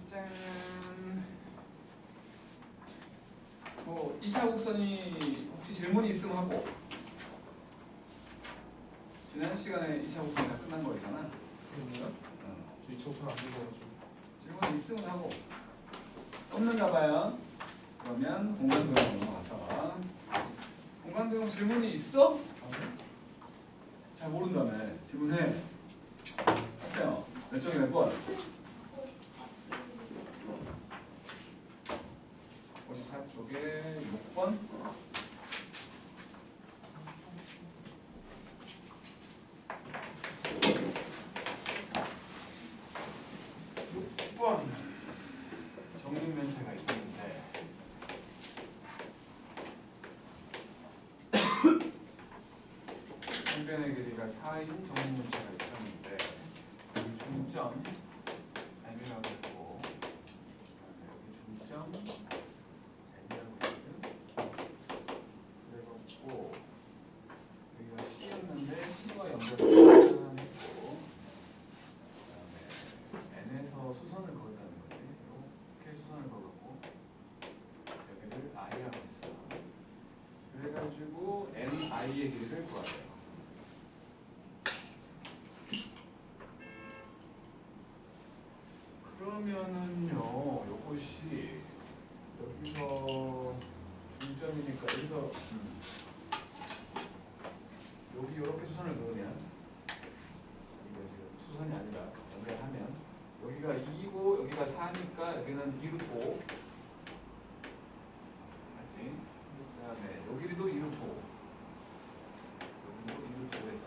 짠. 2차 곡선이 혹시 질문이 있으면 하고. 지난 시간에 2차 곡선이 다 끝난 거였잖아. 그런가요? 저 2차 곡선 안 되셔가지고. 질문 있으면 하고. 없는가 봐요. 그러면 공간 도형 넘어가서. 공간 도형 질문이 있어? 아니요? 잘 모른다며. 질문해. 하세요. 몇 쪽에 몇 번? 54쪽에 6번. 6번. 정육면체가 있었는데 한변의 길이가 4인 정육면체가 있었는데 여기 중점 M이라고 했고 여기 중점 N이라고 했거든. 그래갖고 여기가 C였는데 C와 연결을 했고 그다음에 N에서 수선을 그었다는 거지. 이렇게 수선을 그었고 여기를 I라고 했어. 그래가지고 NI의 길이를 구하래요. 그러면은요, 요것이 여기서 중점이니까 여기서 여기 이렇게 수선을 그으면 이게 지금 수선이 아니라 연결하면 여기가 2고 여기가 4니까 여기는 2루트 5 맞지? 그 다음에 요 길이도 2루트 5 여기도 2루트 5죠.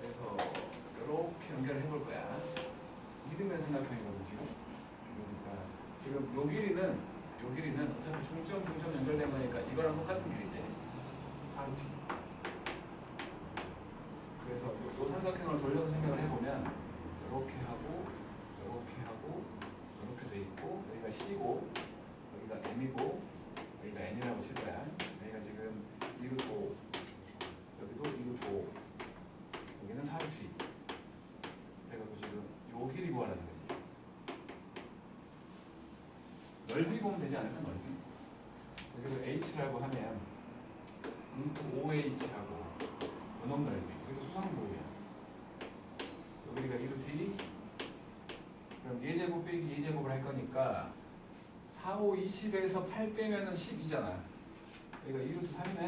그래서 이렇게 연결을 해볼 거야. 이등변 삼각형이거든 지금. 그러니까 지금 요 길이는 어차피 중점 연결된 거니까 이거랑 똑같은 길이지. 4루트. 그래서 요 삼각형을 돌려서 생각을 해보면 이렇게 하고 이렇게 돼 있고 여기가 C고 여기가 M이고 여기가 N이라고 칠 거야. 여기가 지금 2루트 5 여기도 2루트 5 여기는 4루트 2 그래가지고 지금 요 길이 구하라는 거지. 넓이 보면 되지 않을까? 넓이. 여기서 H라고 하면 루트 5H하고 요놈 넓이. 여기서 수상보이야. 여기가 2루트 2 그럼 예제곱 빼기 예제곱을 할 거니까 4, 5, 20에서 8 빼면은 12잖아. 여기가 2루트 3이네.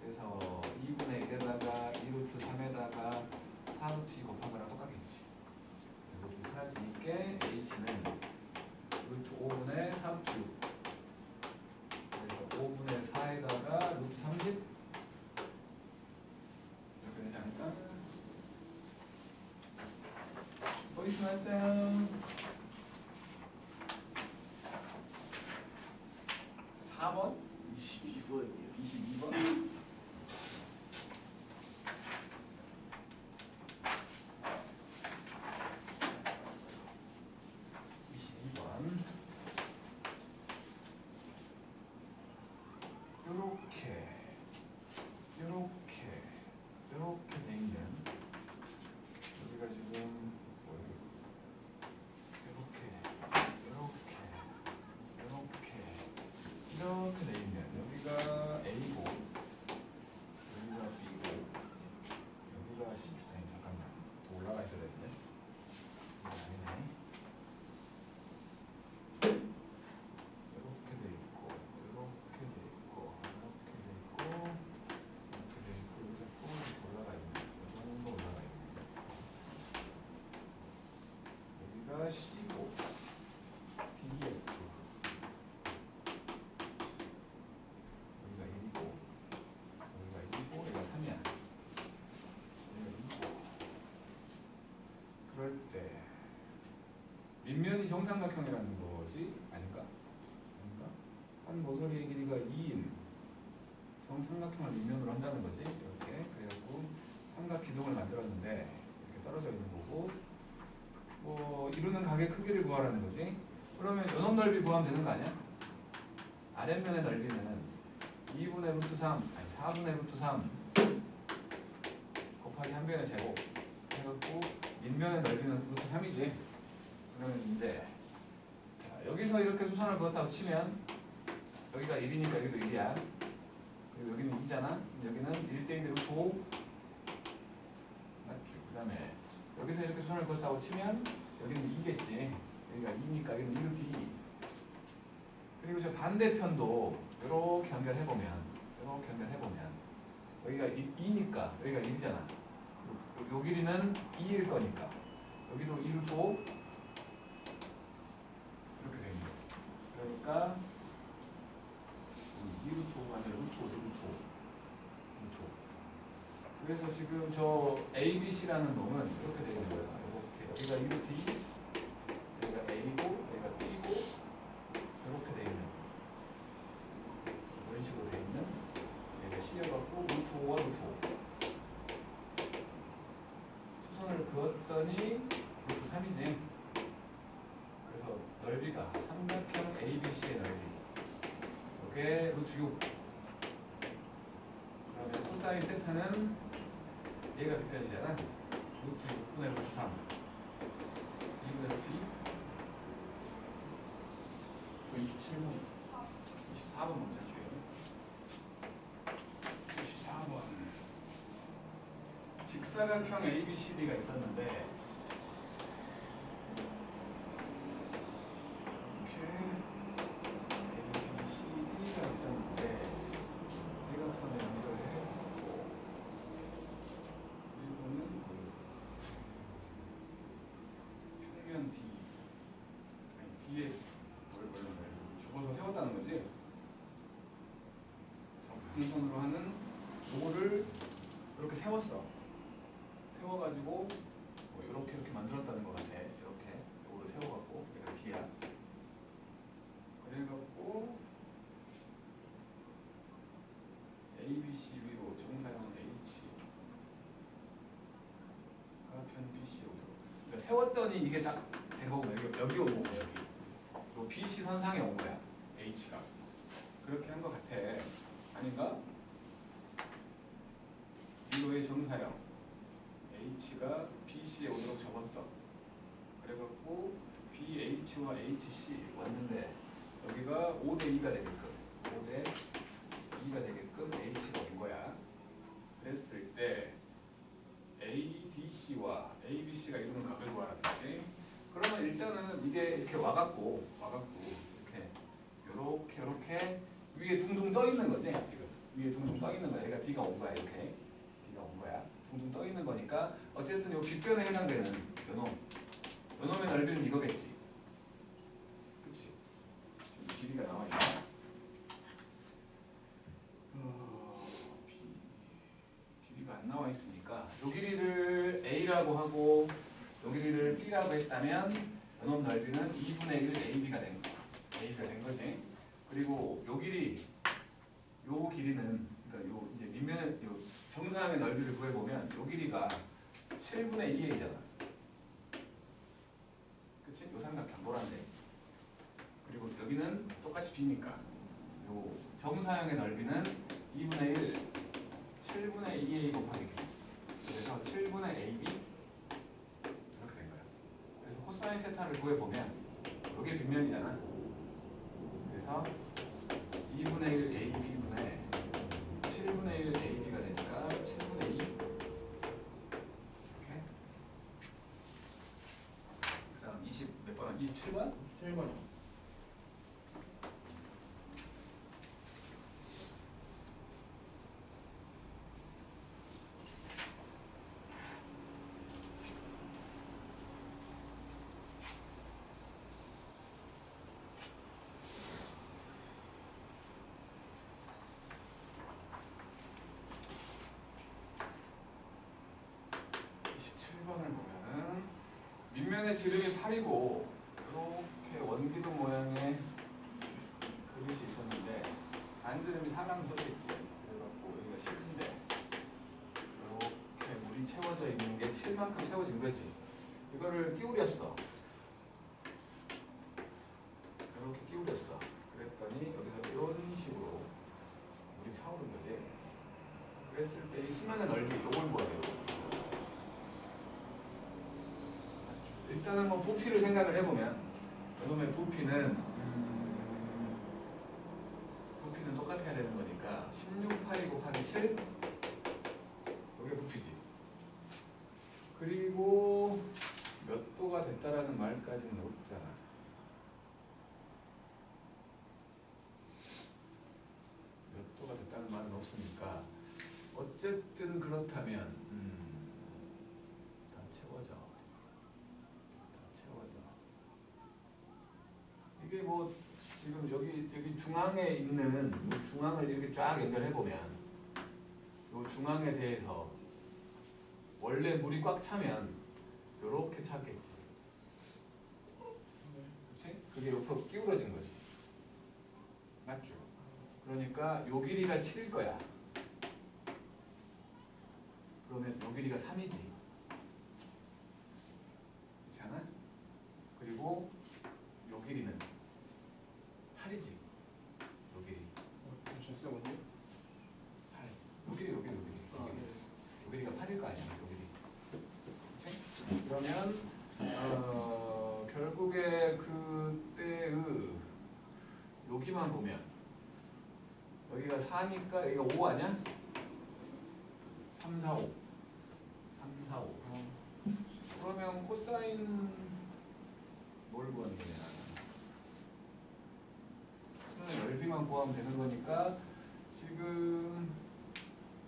그래서 2분의 1에다가 2루트 3에다가 4루트 2 곱한 거랑 똑같겠지. 이것도 사라지니까 H는 루트 5분의 4루트 6 그래서 5분의 4에다가 루트 30 이렇게 되지 않을까? 또 있으면 하세요. 4번? 22번이요. 22번? 요렇게 돼 있는 여기가 지금 이렇게 돼 있는 여기가 A고 여기가 B고 여기가 C. 아니 잠깐만 더 올라가 있어야 되는데 아니네. 이렇게 돼 있고 이렇게 돼 있고 이렇게 돼 있고 여기서 이렇게 올라가 있네. 이 정도 올라가 있네. 여기가 C고 DF 여기가 1이고 여기가 2고 여기가 3이야. 여기가 2고 그럴 때 밑면이 정삼각형이라는 거지? 아닌가? 한 모서리의 길이가 2인 정삼각형을 밑면으로 한다는 거지. 이렇게 그래갖고 삼각 기둥을 만들었는데 이렇게 떨어져 있는 거고 뭐 이루는 각의 크기를 구하라는 거지. 그러면 요놈 넓이 구하면 되는 거 아니야? 아랫면의 넓이는 2분의 루트 3 아니 4분의 루트 3 곱하기 한 변의 제곱 해갖고 밑면의 넓이는 루트 3이지. 그러면 이제 자, 여기서 이렇게 수선을 그었다고 치면 여기가 1이니까 여기도 1이야. 그리고 여기는 2잖아. 여기는 1대1 루트 5 맞죠? 그 다음에 여기서 이렇게 수선을 그었다고 치면 여기는 2겠지. 여기가 2니까 여기는 2 루트 2. 그리고 저 반대편도 이렇게 연결해보면 여기가 2니까 여기가 1이잖아. 요 길이는 2일 거니까 여기도 2 루트 5 이렇게 되는 거야. 그러니까 2 루트 5가 아니라 루트 5, 루트 5. 그래서 지금 저 ABC라는 놈은 이렇게 되는 거야. 이렇게 여기가 2 루트 2, 여기가 A고, 여기가 B고 이렇게 돼 있는 이런 식으로 돼 있는 얘가 C여갖고 루트 5와 루트 5. 수선을 그었더니 루트 3이지. 그래서 넓이가 삼각형 ABC의 넓이 이게 루트 6. 그러면 코사인 세타는 얘가 빗변이잖아. 루트 6분의 루트 3 2분의 루트 2. 27번 24번 문제 할게요. 24번 직사각형 ABCD가 있었는데 ABCD가 있었는데 대각선에 연결해갖고 이거는 평면 D 아니 D에 뭘 접어서 세웠다는 거지. 적분선으로 하는 요거를 이렇게 세워가지고 뭐 이렇게 만들었다는 것 같아. 이렇게 요거를 세워갖고 얘가 D야. 그래갖고 ABC 위로 정사형 H가 편 BC 오도록. 그러니까 세웠더니 이게 딱 된 거고 여기 온 거고 여기. 요 BC 선상에 온 거야. H가. 그렇게 한 것 같아. 아닌가? 위로의 정사형 H가 BC에 오도록 접었어. 그래갖고 BH와 HC 왔는데 여기가 5대 2가 되게끔 5대 2가 되게끔 H가 온 거야. 그랬을 때 ADC와 ABC가 이루는 각을 구하라는 거지. 그러면 일단은 이게 이렇게 와갖고 이렇게 위에 둥둥 떠 있는 거지. 지금 위에 둥둥 떠 있는 거야. 얘가 D가 온 거야. 이렇게 D가 온 거야. 둥둥 떠 있는 거니까 어쨌든 요 빗변에 해당되는 요놈의 넓이는 이거겠지. 그치? 지금 길이가 나와 있나? 길이가 안 나와 있으니까 요 길이를 A라고 하고 요 길이를 B라고 했다면 요놈 넓이는 2분의 1 AB가 된 거야. AB가 된 거지. 그리고 요 길이는 그러니까 요 이제 밑면의 요 정사형의 넓이를 구해보면 요 길이가 7분의 2A잖아. 그치? 요 삼각형 노란색. 그리고 여기는 똑같이 B니까 요 정사형의 넓이는 2분의 1 7분의 2A 곱하기 B. 그래서 7분의 AB 이렇게 된 거야. 그래서 코사인 세타를 구해보면 이게 빗면이잖아. 그래서 2분의 1 AB분의 7분의 1 AB가 되니까 7분의 2 이렇게. 그 다음 20 몇 번? 27번? 7번이요. 27번을 보면은 밑면의 지름이 8이고 이렇게 원기둥 모양의 그릇이 있었는데 반지름이 4랑 썼겠지. 그래갖고 여기가 10인데 이렇게 물이 채워져 있는 게 7만큼 채워진 거지. 이거를 끼우렸어. 이렇게 끼우렸어. 그랬더니 여기서 이런 식으로 물이 차오른 거지. 그랬을 때 이 수면의 넓이 요걸 뭐예요? 일단은 뭐 부피를 생각을 해보면 이놈의 부피는 똑같아야 되는 거니까 16파이 곱하기 7 이게 부피지. 그리고 몇 도가 됐다라는 말까지는 없잖아. 몇 도가 됐다는 말은 없으니까 어쨌든 그렇다면 다 채워져. 이게 뭐 지금 여기 중앙에 있는 이 중앙을 이렇게 쫙 연결해 보면 이 중앙에 대해서 원래 물이 꽉 차면 이렇게 찼겠지. 그렇지? 그게 옆으로 기울어진 거지. 맞죠? 그러니까 요 길이가 7일 거야. 그러면 요 길이가 3이지. 그렇지 않아? 그리고 요 길이는 8이지. 요 길이. 진짜 뭔데? 8. 요 길이. 요 길이가 8일 거 아니야. 요 길이. 그렇지? 그러면 결국에 그때의 여기만 보면 여기가 4니까 여기가 5 아니야? 3, 4, 5. 3, 4, 5. 그러면 코사인 뭘 구하는 거냐? 수는 넓이만 구하면 되는 거니까 지금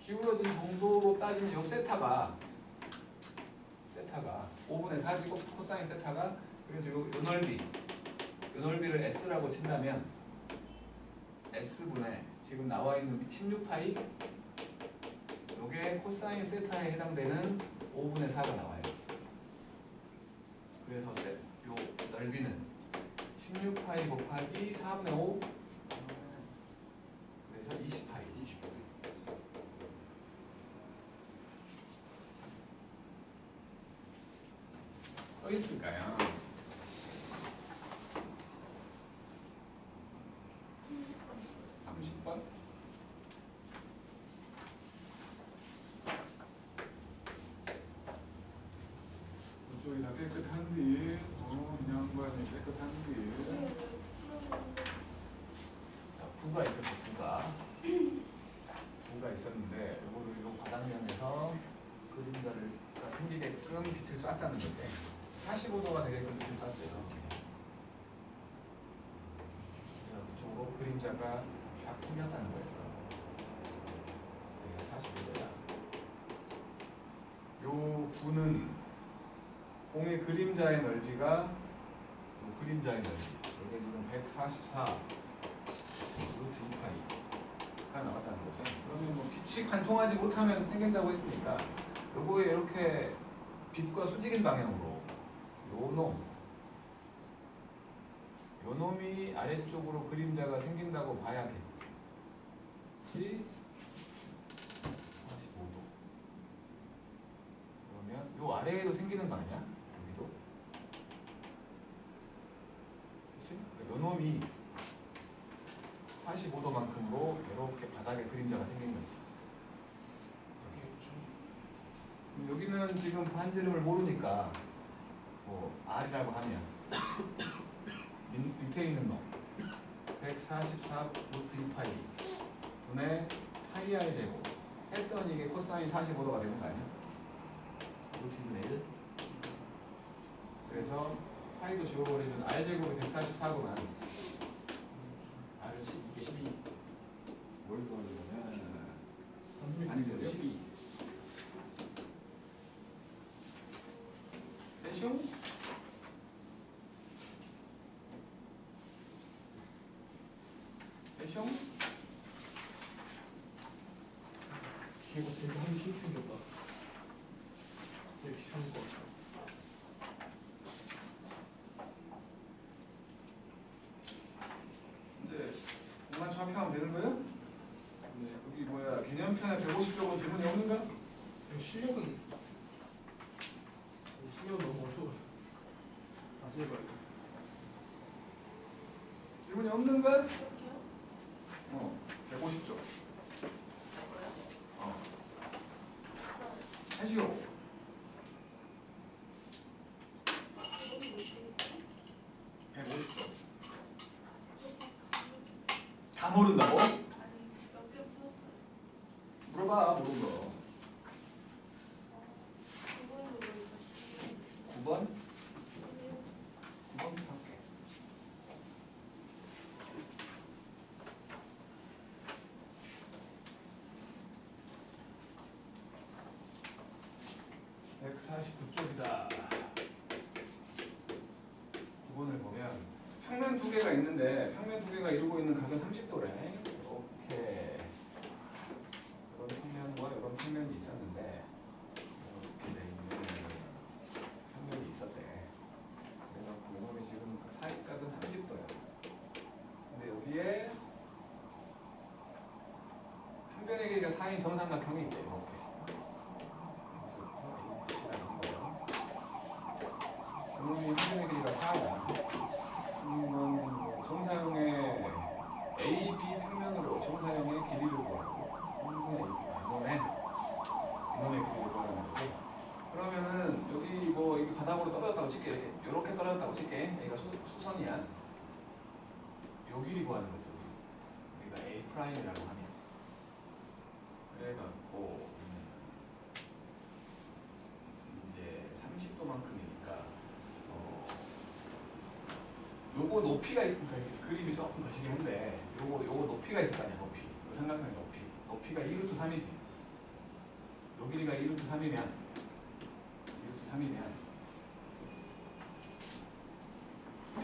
기울어진 정도로 따지면 요 세타가 5분의 4지 코사인 세타가 그래서 요 넓이를 S라고 친다면 S분의 지금 나와 있는 16파이 요게 코사인 세타에 해당되는 5분의 4가 나와야지. 그래서 요 넓이는 16파이 곱하기 4분의 5 그래서 20파이. 써 있을까요? 이쪽이 다 깨끗한디, 이 양반이 깨끗한디. 자, 부가 있었어, 부가 있었는데, 이거를 요 바닥면에서 그림자를 생기게끔 빛을 쐈다는 거지. 45도가 되게끔 빛을 쐈어요. 그쪽으로 그림자가 쫙 생겼다는 거예요. 여기가 45도야. 요 구는 공의 그림자의 넓이가 그림자의 넓이 이게 지금 144 루트 2파이가 나왔다는 거죠. 그러면 뭐 빛이 관통하지 못하면 생긴다고 했으니까 요거에 이렇게 빛과 수직인 방향으로 요 놈이 아래쪽으로 그림자가 생긴다고 봐야겠지. 45도. 그러면 요 아래에도 생기는 거 아니야? 여기도. 그치? 요 놈이 45도만큼으로 이렇게 바닥에 그림자가 생긴 거지. 여기는 지금 반지름을 모르니까 뭐 R이라고 하면 밑에 있는 놈 144 루트 2파이 분의 파이 R 제곱 했더니 이게 코사인 45도가 되는 거 아니야? 루트 2분의 1 그래서 파이도 지워버리면 R 제곱이 144구만 R을 12겠지. 뭘 구하려면 아니죠 12 대충 이거 되게 하기 싫게 생겼다. 되게 귀찮을 것 같아. 이제 공간 좌표하면 되는 거예요? 네. 여기 뭐야 개념편에 150쪽으로 질문이 없는가? 이거 실력은 너무 어려워. 다시 해봐야 돼. 질문이 없는가? 여기요? 150쪽. 뭐요? 하시오. 다 모른다고? 아니 몇 개 풀었어요. 물어봐 모르는 거. 9번도 모르고 9번? 9번부터 할게. (149쪽이다) 9번을 보면 평면 두 개가 있는데 평면 두 개가 이루고 있는 각은 30도래. 이렇게 이런 평면과 이런 평면이 있었는데 이렇게 돼 있는 평면이 있었대. 그래서 이놈이 지금 사이각은 30도야. 근데 여기에 한 변의 길이가 4인 정삼각형이 있대. 이렇게. 이놈이 한 변의 길이가 4야. 정사형의 AB 평면으로 정사형의 길이를 구하고 이놈의 길이를 구하는 거지. 그러면은 여기 뭐 이게 바닥으로 떨어졌다고 칠게. 이렇게 떨어졌다고 칠게. 여기가 수선이야. 요 길이 구하는 거죠. 여기가 A 프라임이라고 하면 그래갖고 이제 30도만큼이니까 요거 높이가 있으니까 그림이 조금 거시긴 한데 요거 높이가 있을 거 아니야. 높이. 요 삼각형의 높이가 2루트 3이지. 요 길이가 2루트 3이면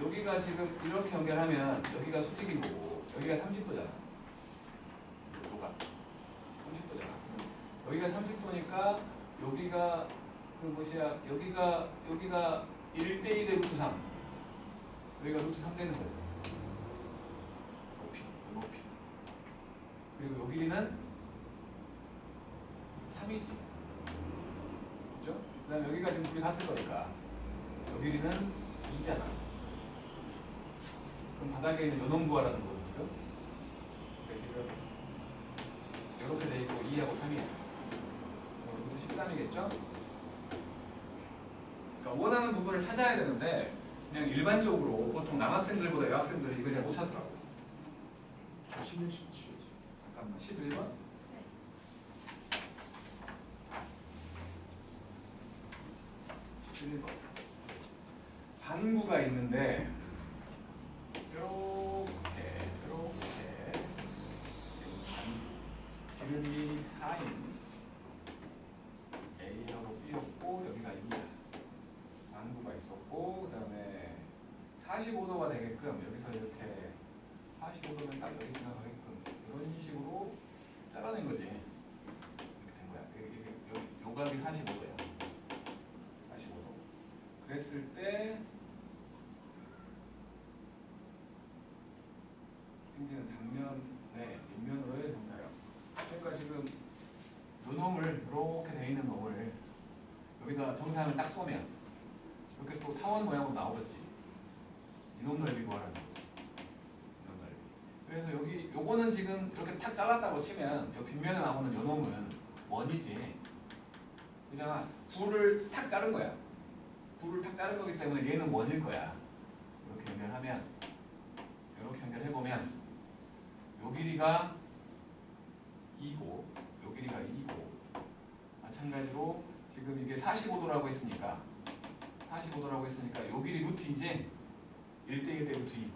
여기가 지금 이렇게 연결하면 여기가 수직인 거고 여기가 30도잖아. 요가 30도잖아. 여기가 30도니까 여기가 그 뭐시야 여기가 1대 2대 루트 3. 여기가 루트 3 되는 거죠. 높이. 그리고 요 길이는 3이지. 그죠? 그 다음에 여기가 지금 둘이 같을 거니까 요 길이는 2잖아. 그럼 바닥에 있는 요 놈 구하라는 거죠, 지금. 그래서 지금 이렇게 돼 있고 2하고 3이야. 루트 13이겠죠? 그러니까 원하는 부분을 찾아야 되는데 그냥 일반적으로 보통 남학생들보다 여학생들이 이걸 잘 못 찾더라고. 16, 17. 잠깐만 11번? 반구가 있는데 이렇게 지름이 4인 A하고 B였고 여기가 2야. 반구가 있었고 그 다음에 45도가 되게끔 여기서 이렇게 45도면 딱 여기 지나가게끔 이런 식으로 잘라낸 거지. 이렇게 된 거야. 여기 요각이 45도야. 45도. 그랬을 때 생기는 단면의 밑면으로의 정사형. 그러니까 지금 요 놈을 이렇게 돼 있는 놈을 여기다 정사형을 딱 쏘면 이렇게 또 타원 모양으로 나오겠지. 이놈 넓이 구하라는 거지. 이놈 넓이. 그래서 여기 요거는 지금 이렇게 탁 잘랐다고 치면 요 빗면에 나오는 요 놈은 원이지. 그잖아. 불을 탁 자른 거야. 불을 탁 자른 거기 때문에 얘는 원일 거야. 이렇게 연결하면 이렇게 연결해보면 요 길이가 2고 요 길이가 2고 마찬가지로 지금 이게 45도라고 했으니까 요 길이 루트 2지? 1대 1대 루트 2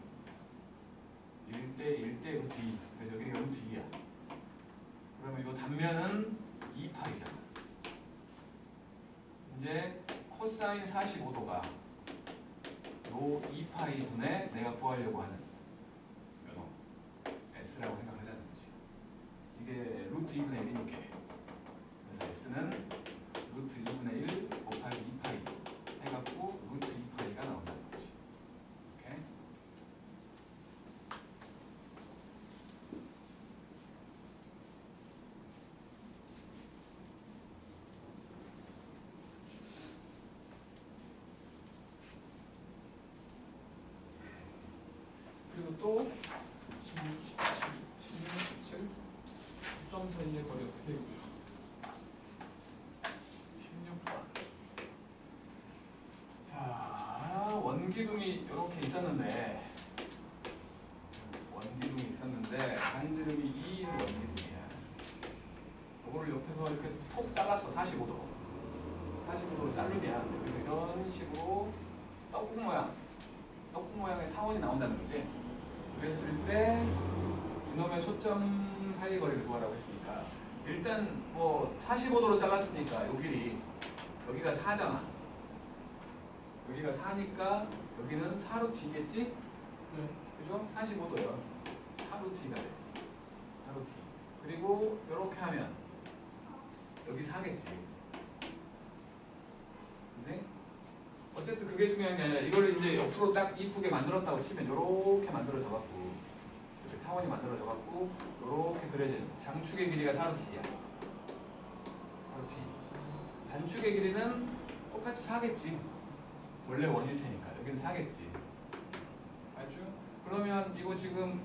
1대 1대 루트 2 그래서 여기가 루트 2야. 그러면 요 단면은 2파이잖아. 이제 코사인 45도가 요 2파이 분의 내가 구하려고 하는 요놈 S라고 생각하자는 거지. 이게 루트 2분의 1이니까 그래서 S는 루트 2분의 1 곱하기 2파이 해갖고 루트 2파이가 나온다는 거지. 오케이? 그리고 또 16, 17. 17점 사이의 거리 어떻게 되고요? 16번. 자, 원기둥이 이렇게 있었는데 여기서 이렇게 톡 잘랐어. 45도. 45도로 자르면 여기서 이런 식으로 떡국 모양의 타원이 나온다는 거지. 그랬을 때 이놈의 초점 사이 거리를 구하라고 했으니까 일단 뭐 45도로 잘랐으니까 요 길이 여기가 4잖아. 여기가 4니까 여기는 4로 t겠지? 네. 그죠? 45도요. 4로 t가 돼. 4로 t. 그리고 이렇게 하면 여기 4겠지. 그지? 어쨌든 그게 중요한 게 아니라 이걸 이제 옆으로 딱 이쁘게 만들었다고 치면 이렇게 만들어져 갖고 이렇게 타원이 만들어져 갖고 이렇게 그려지는 장축의 길이가 4로 t야. 4로 t. 단축의 길이는 똑같이 4겠지. 원래 원일 테니까 여기는 4겠지. 알죠? 그러면 이거 지금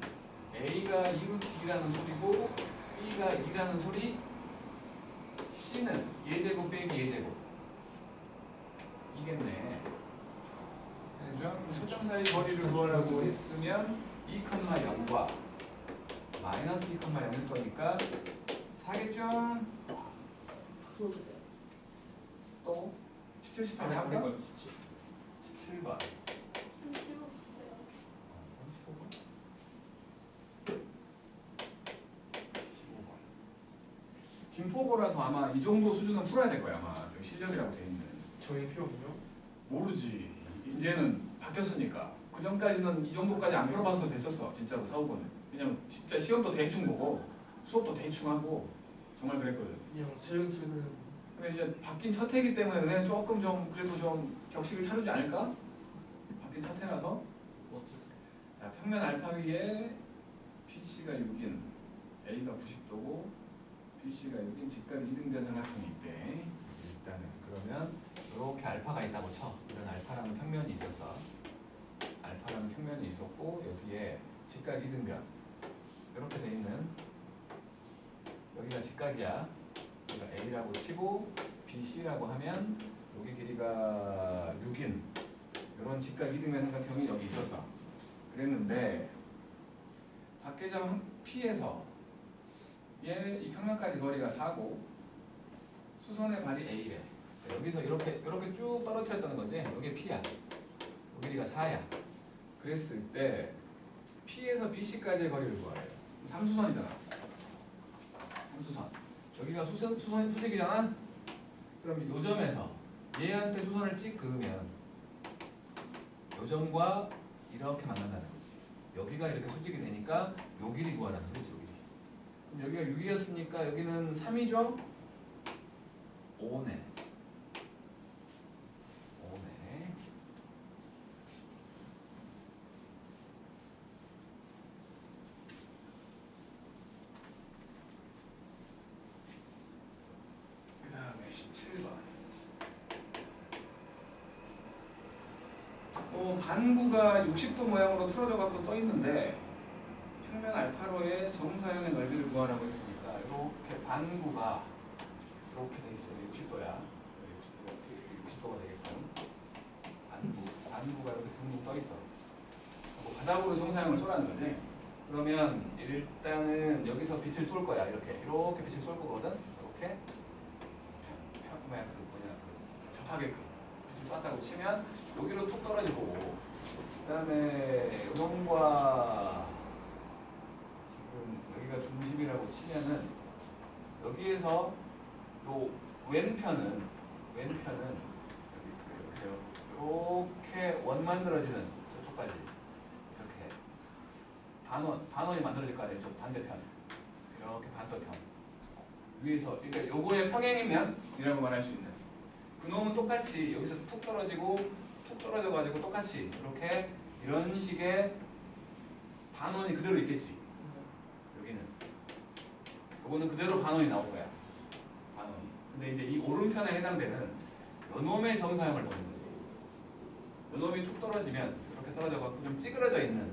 A가 2로 t라는 소리고 B가 2라는 소리, C는 예제곱 빼기 예제곱 이겠네. 그죠? 초점 사이 거리를 구하라고 했으면 2,0과 마이너스 2,0일 거니까 4겠죠? 또 17, 18 할까? 17번. 15번. 김포고라서 아마 이 정도 수준은 풀어야 될 거야. 아마 여기 실력이라고 돼 있는. 저희 필요 없죠? 모르지. 이제는 바뀌었으니까. 그 전까지는 이 정도까지 안 풀어봐서 됐었어. 진짜로 사고는. 왜냐면 진짜 시험도 대충 보고 수업도 대충 하고 정말 그랬거든. 그냥 슬근슬근. 근데 이제 바뀐 첫 해이기 때문에 은혜는 조금 좀 그래도 좀 격식을 차리지 않을까? 바뀐 첫 해라서. 자, 평면 알파 위에 PC가 6인, A가 90도고 BC가 6인 직각 이등변 삼각형이 있대. 일단은 그러면 이렇게 알파가 있다고 쳐. 이런 알파라는 평면이 있었어. 알파라는 평면이 있었고 여기에 직각 이등변 이렇게 돼 있는 여기가 직각이야. 여기가 A라고 치고 BC라고 하면 여기 길이가 6인 이런 직각 이등변 삼각형이 여기 있었어. 그랬는데 밖에점 P에서 얘 이 평면까지 거리가 4고 수선의 발이 A래. 여기서 이렇게 쭉 떨어뜨렸다는 거지. 여기 P야. 이 길이가 4야. 그랬을 때 P에서 BC까지의 거리를 구하래요. 3수선이잖아. 3수선. 여기가 수직이잖아. 그럼 요 점에서 얘한테 수선을 찍 그으면 요 점과 이렇게 만난다는 거지. 여기가 이렇게 수직이 되니까 요 길이 구하라는 거지. 요 길이. 그럼 여기가 6이었으니까 여기는 3이죠? 5네. 5네. 그 다음에 17번. 반구가 60도 모양으로 틀어져 갖고 떠 있는데 평면 알파로의 정사형의 넓이를 구하라고 했으니까 이렇게 반구가 이렇게 돼 있어요. 60도야. 60도가 되게끔 반구가 이렇게 둥둥 떠 있어. 바닥으로 정사형을 쏘라는 거지. 그러면 일단은 여기서 빛을 쏠 거야. 이렇게 빛을 쏠 거거든. 이렇게 접하게끔 빛을 쐈다고 치면 여기로 툭 떨어질 거고, 그 다음에 요놈과 지금 여기가 중심이라고 치면은 여기에서 요 왼편은 이렇게 원 만들어지는 저쪽까지 이렇게 반원이 만들어질 거 아니에요. 저 반대편 이렇게 반대편 위에서, 그러니까 요거의 평행이면이라고 말할 수 있는 그놈은 똑같이 여기서 툭 떨어지고 툭 떨어져가지고 똑같이 이렇게 이런 식의 반원이 그대로 있겠지. 여기는 요거는 그대로 반원이 나올 거야. 반원이. 근데 이제 이 오른편에 해당되는 요놈의 정사형을 보는 거지. 요놈이 툭 떨어지면 이렇게 떨어져갖고 좀 찌그러져 있는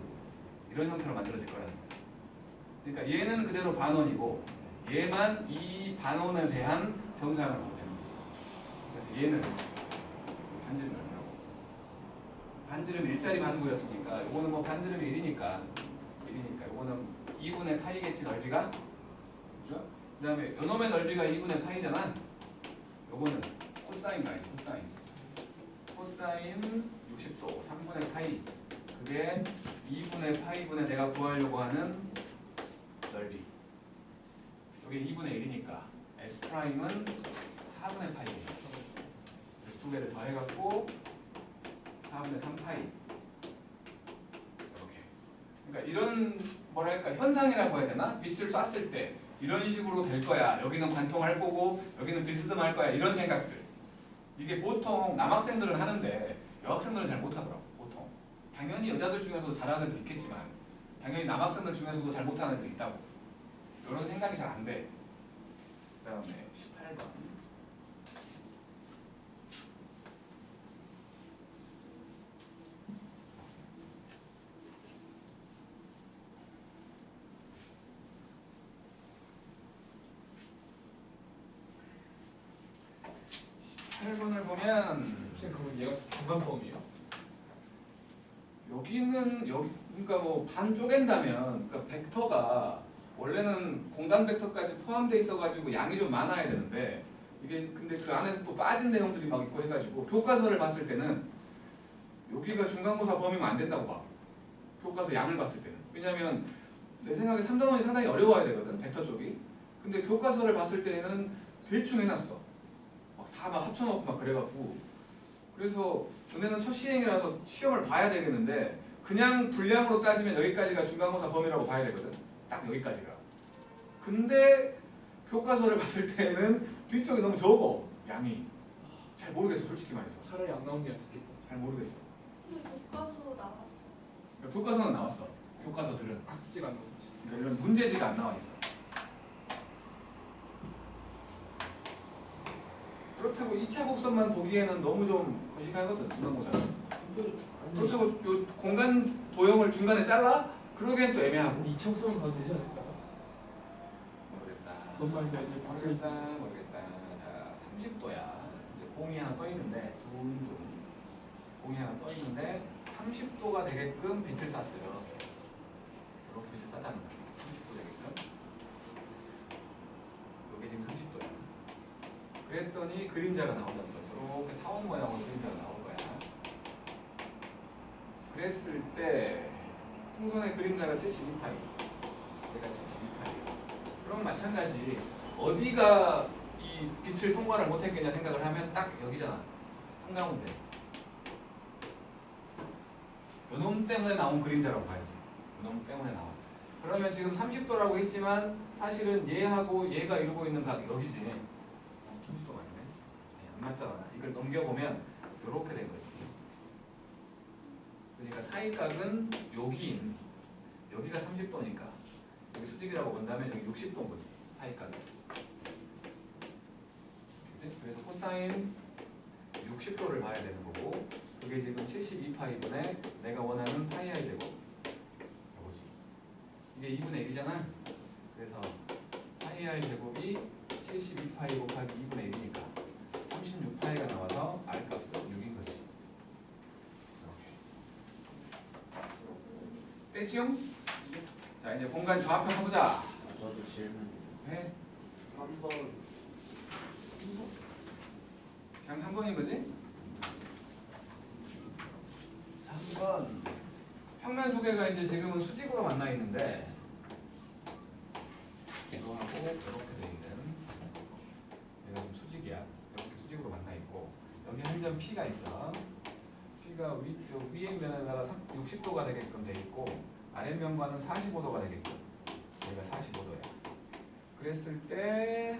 이런 형태로 만들어질 거라는 거야. 그러니까 얘는 그대로 반원이고 얘만 이 반원에 대한 정사형을 보게 되는 거지. 그래서 얘는 반지름이라고. 반지름 일자리 반구였으니까 요거는 뭐 반지름이 1이니까 요거는 2분의 파이겠지 넓이가. 그죠? 그 다음에 요놈의 넓이가 2분의 파이잖아. 요거는 코사인 가야 코사인. 코사인 60도 3분의 파이. 그게 2분의 파이분의 내가 구하려고 하는 넓이. 여기 2분의 1이니까 S 프라임은 4분의 파이. 두 개를 더해갖고 4분의 3 파이. 이렇게. 그러니까 이런 뭐랄까 현상이라고 해야 되나? 빛을 쐈을 때 이런 식으로 될 거야. 여기는 관통할 거고 여기는 비스듬할 거야. 이런 생각들. 이게 보통 남학생들은 하는데 여학생들은 잘 못하더라고. 보통. 당연히 여자들 중에서도 잘하는 애들 있겠지만 당연히 남학생들 중에서도 잘 못하는 애들 있다고. 이런 생각이 잘 안 돼. 그 다음에 18번. 번을 보면 선생님 그러면 얘가 중간범위예요? 여기는 그러니까 뭐 반 쪼갠다면 그러니까 벡터가 원래는 공간 벡터까지 포함되어 있어가지고 양이 좀 많아야 되는데 이게 근데 그 안에서 또 빠진 내용들이 막 있고 해가지고 교과서를 봤을 때는 여기가 중간고사 범위면 안 된다고 봐. 교과서 양을 봤을 때는. 왜냐면 내 생각에 3단원이 상당히 어려워야 되거든 벡터 쪽이. 근데 교과서를 봤을 때는 대충 해놨어. 다 막 합쳐놓고 막 그래갖고 그래서 은혜는 첫 시행이라서 시험을 봐야 되겠는데 그냥 분량으로 따지면 여기까지가 중간고사 범위라고 봐야 되거든. 딱 여기까지가. 근데 교과서를 봤을 때는 뒤쪽이 너무 적어. 양이. 잘 모르겠어 솔직히 말해서. 차라리 안 나온 게 낫겠다. 잘 모르겠어. 근데 교과서 나왔어. 그러니까 교과서는 나왔어. 교과서들은. 학습지가 안 나오지. 그러니까 이런 문제지가 안 나와 있어. 그렇다고 2차 곡선만 보기에는 너무 좀 거시기하거든 중간고사는. 그렇다고 요 공간 도형을 중간에 잘라? 그러기엔 또 애매하고. 2차 수업 가도 되지 않을까요? 모르겠다. 뭔 말인지 알지? 모르겠다. 자, 30도야. 이제 공이 하나 떠 있는데, 공이 하나 떠 있는데 30도가 되게끔 빛을 쐈어요. 이렇게 빛을 쐈다는 거야. 30도 되게끔. 이게 지금 30도야. 그랬더니 그림자가 나온다는 거죠. 이렇게 타원 모양으로 그림자가 나온 거야. 그랬을 때 풍선의 그림자가 72파이. 얘가 72파이. 그럼 마찬가지 어디가 이 빛을 통과를 못했겠냐 생각을 하면 딱 여기잖아. 한가운데. 요놈 때문에 나온 그림자라고 봐야지. 요놈 때문에 나온. 그러면 지금 30도라고 했지만 사실은 얘하고 얘가 이루고 있는 각 여기지. 30도 맞네. 안 맞잖아. 이걸 넘겨보면 이렇게 된 거지. 그러니까 사이각은 여기인. 여기가 30도니까 여기 수직이라고 본다면 여기 60도인 거지. 사이각은. 그치? 그래서 코사인 60도를 봐야 되는 거고 그게 지금 72파이분의 내가 원하는 파이 r 제곱 이거지. 이게 2분의 1이잖아. 그래서 파이 r 제곱이 72파이 곱하기 2분의 1이니까 36파이가 나와서 r 값은 6인 거지. 이렇게. 떼지용? 자 이제 공간 좌표 해보자. 저도 질문. 네? 3번. 그냥 한 번인 거지? 3번 평면 두 개가 이제 지금은 수직으로 만나 있는데 이거하고 이렇게 돼 있는 얘가 좀 수직이야. 이렇게 수직으로 만나 있고 여기 한 점 P가 있어. P가 위에 면에다가 60도가 되게끔 돼 있고 아랫면과는 45도가 되게끔. 얘가 45도야. 그랬을 때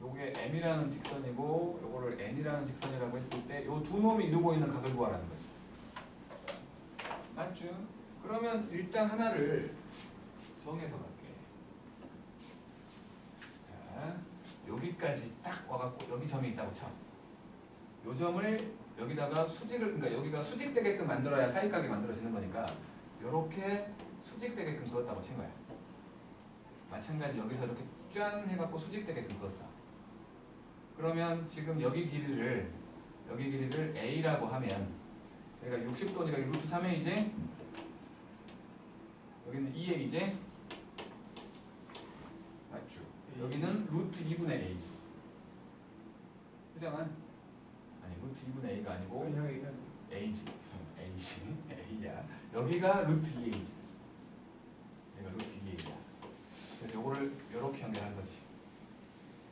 요게 M이라는 직선이고 요거를 N이라는 직선이라고 했을 때 요 두 놈이 이루고 있는 각을 구하라는 거지. 맞죠? 그러면 일단 하나를 정해서 갈게. 자, 여기까지 딱 와갖고 여기 점이 있다고 쳐. 요 점을 여기다가 수직을 그러니까 여기가 수직되게끔 만들어야 사이각이 만들어지는 거니까 요렇게 수직되게끔 그었다고 친 거야. 마찬가지 여기서 이렇게 짠 해갖고 수직되게끔 그었어. 그러면 지금 여기 길이를 A라고 하면 여기가 60도니까 여기 루트 3A지? 여기는 2A지? 2분의 a지. 그잖아. 아니 루트 2분의 a가 아니고 그냥 얘기하는 a지. a지. a야. 여기가 루트 2a지. 얘가 루트 2a야. 그래서 요거를 이렇게 연결한 거지.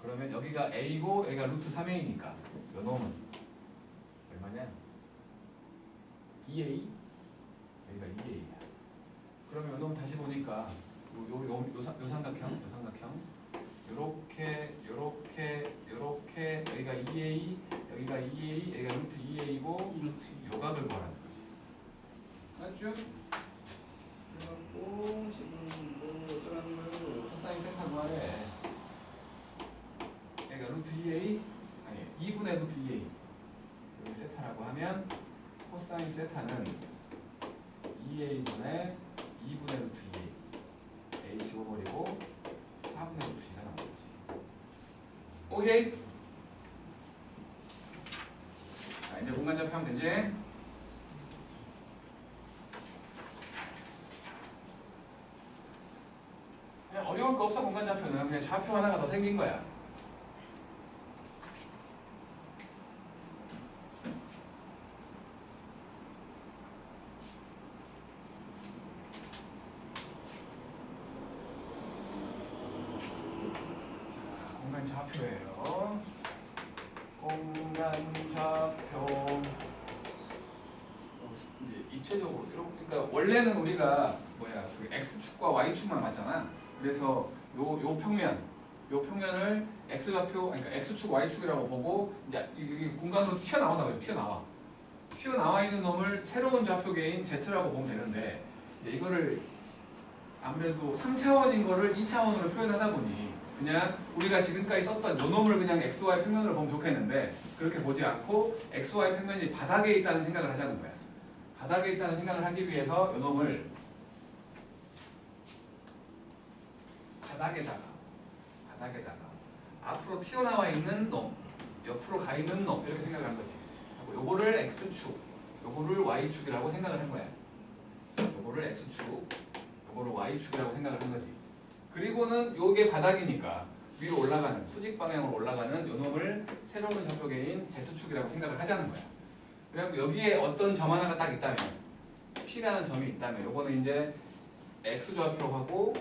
그러면 여기가 a고 여기가 루트 3a니까 요 놈은 얼마냐? 2a. 여기가 2a야. 그러면 요 놈 다시 보니까 요 삼각형 요렇게 여기가 2a 여기가 2a 여기가 루트 2a고 요각을 구하라는 거지. 맞죠? 그래갖고 지금 뭐 어쩌라는 코사인 세타 구하래. 여기가 루트 2a 아니 2분의 루트 2a 여기 세타라고 하면 코사인 세타는 2a분의 2분의 루트 2a a 지워버리고 4분의 루트 2가 나온 거지. 오케이? 자 이제 공간좌표 하면 되지? 그냥 어려울 거 없어. 공간좌표는 그냥 좌표 하나가 더 생긴 거야. 공간좌표예요. 공간좌표. 이제 입체적으로 그러니까 원래는 우리가 그 x축과 y축만 봤잖아. 그래서 요 평면을 x좌표 그러니까 x축 y축이라고 보고 이제 이 공간으로 튀어나온다고요. 튀어나와 있는 놈을 새로운 좌표계인 z라고 보면 되는데 이제 이거를 아무래도 3차원인 거를 2차원으로 표현하다 보니 그냥 우리가 지금까지 썼던 요 놈을 그냥 xy 평면으로 보면 좋겠는데 그렇게 보지 않고 xy 평면이 바닥에 있다는 생각을 하자는 거야. 바닥에 있다는 생각을 하기 위해서 요 놈을 바닥에다가 앞으로 튀어나와 있는 놈, 옆으로 가 있는 놈 이렇게 생각을 한 거지. 요거를 x축, 요거를 y축이라고 생각을 한 거야. 요거를 x축, 요거를 y축이라고 생각을 한 거지. 그리고는 요게 바닥이니까 위로 올라가는 수직 방향으로 올라가는 요 놈을 새로운 좌표계인 z축이라고 생각을 하자는 거야. 그래갖고 여기에 어떤 점 하나가 딱 있다면 P라는 점이 있다면 요거는 이제 x좌표하고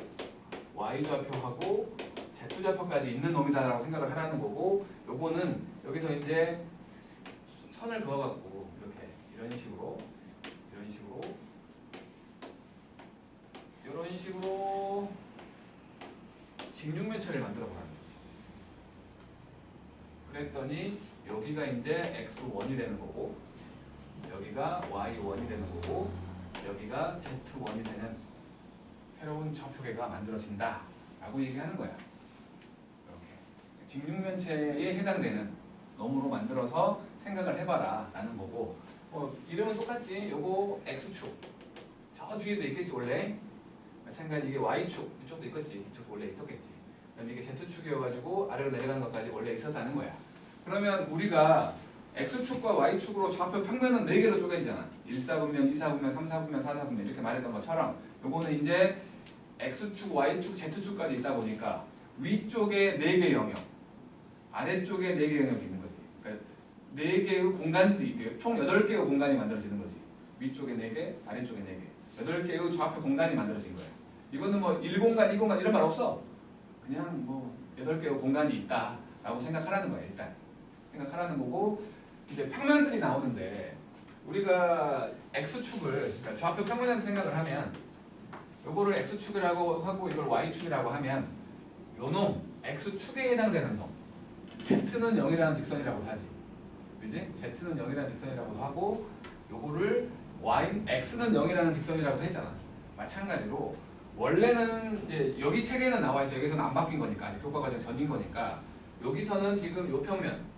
y좌표하고 z좌표까지 있는 놈이다라고 생각을 하라는 거고 요거는 여기서 이제 선을 그어갖고 이렇게 이런 식으로 직육면체를 만들어 보라는 거지. 그랬더니 여기가 이제 x1이 되는 거고 여기가 y1이 되는 거고 여기가 z1이 되는 새로운 좌표계가 만들어진다 라고 얘기하는 거야. 이렇게 직육면체에 해당되는 놈으로 만들어서 생각을 해봐라 라는 거고 이름은 똑같지. 요거 x축 저 뒤에도 있겠지 원래. 마찬가지 이게 y축 이쪽도 있겠지. 이쪽도 원래 있었겠지. 그다음에 이게 z축이어가지고 아래로 내려가는 것까지 원래 있었다는 거야. 그러면 우리가 x축과 y축으로 좌표 평면은 4개로 쪼개지잖아. 1사분면, 2사분면, 3사분면, 4사분면 이렇게 말했던 것처럼 요거는 이제 x축, y축, z축까지 있다 보니까 위쪽에 4개 영역, 아래쪽에 4개 영역이 있는 거지. 그러니까 4개의 공간들이 총 8개의 공간이 만들어지는 거지. 위쪽에 4개, 아래쪽에 4개. 8개의 좌표 공간이 만들어진 거야. 이거는 뭐 1공간, 2공간 이런 말 없어. 그냥 뭐 8개의 공간이 있다라고 생각하라는 거야. 일단 생각하라는 거고 이제 평면들이 나오는데 우리가 x축을 그러니까 좌표 평면에서 생각을 하면 요거를 x축이라고 하고 이걸 y축이라고 하면 요놈 x축에 해당되는 놈 z는 0이라는 직선이라고 하지. 그지? z는 0이라는 직선이라고 하고 요거를 x는 0이라는 직선이라고 했잖아. 마찬가지로 원래는 이제 여기 책에는 나와 있어. 여기서는 안 바뀐 거니까 아직 교과 과정 전인 거니까 여기서는 지금 요 평면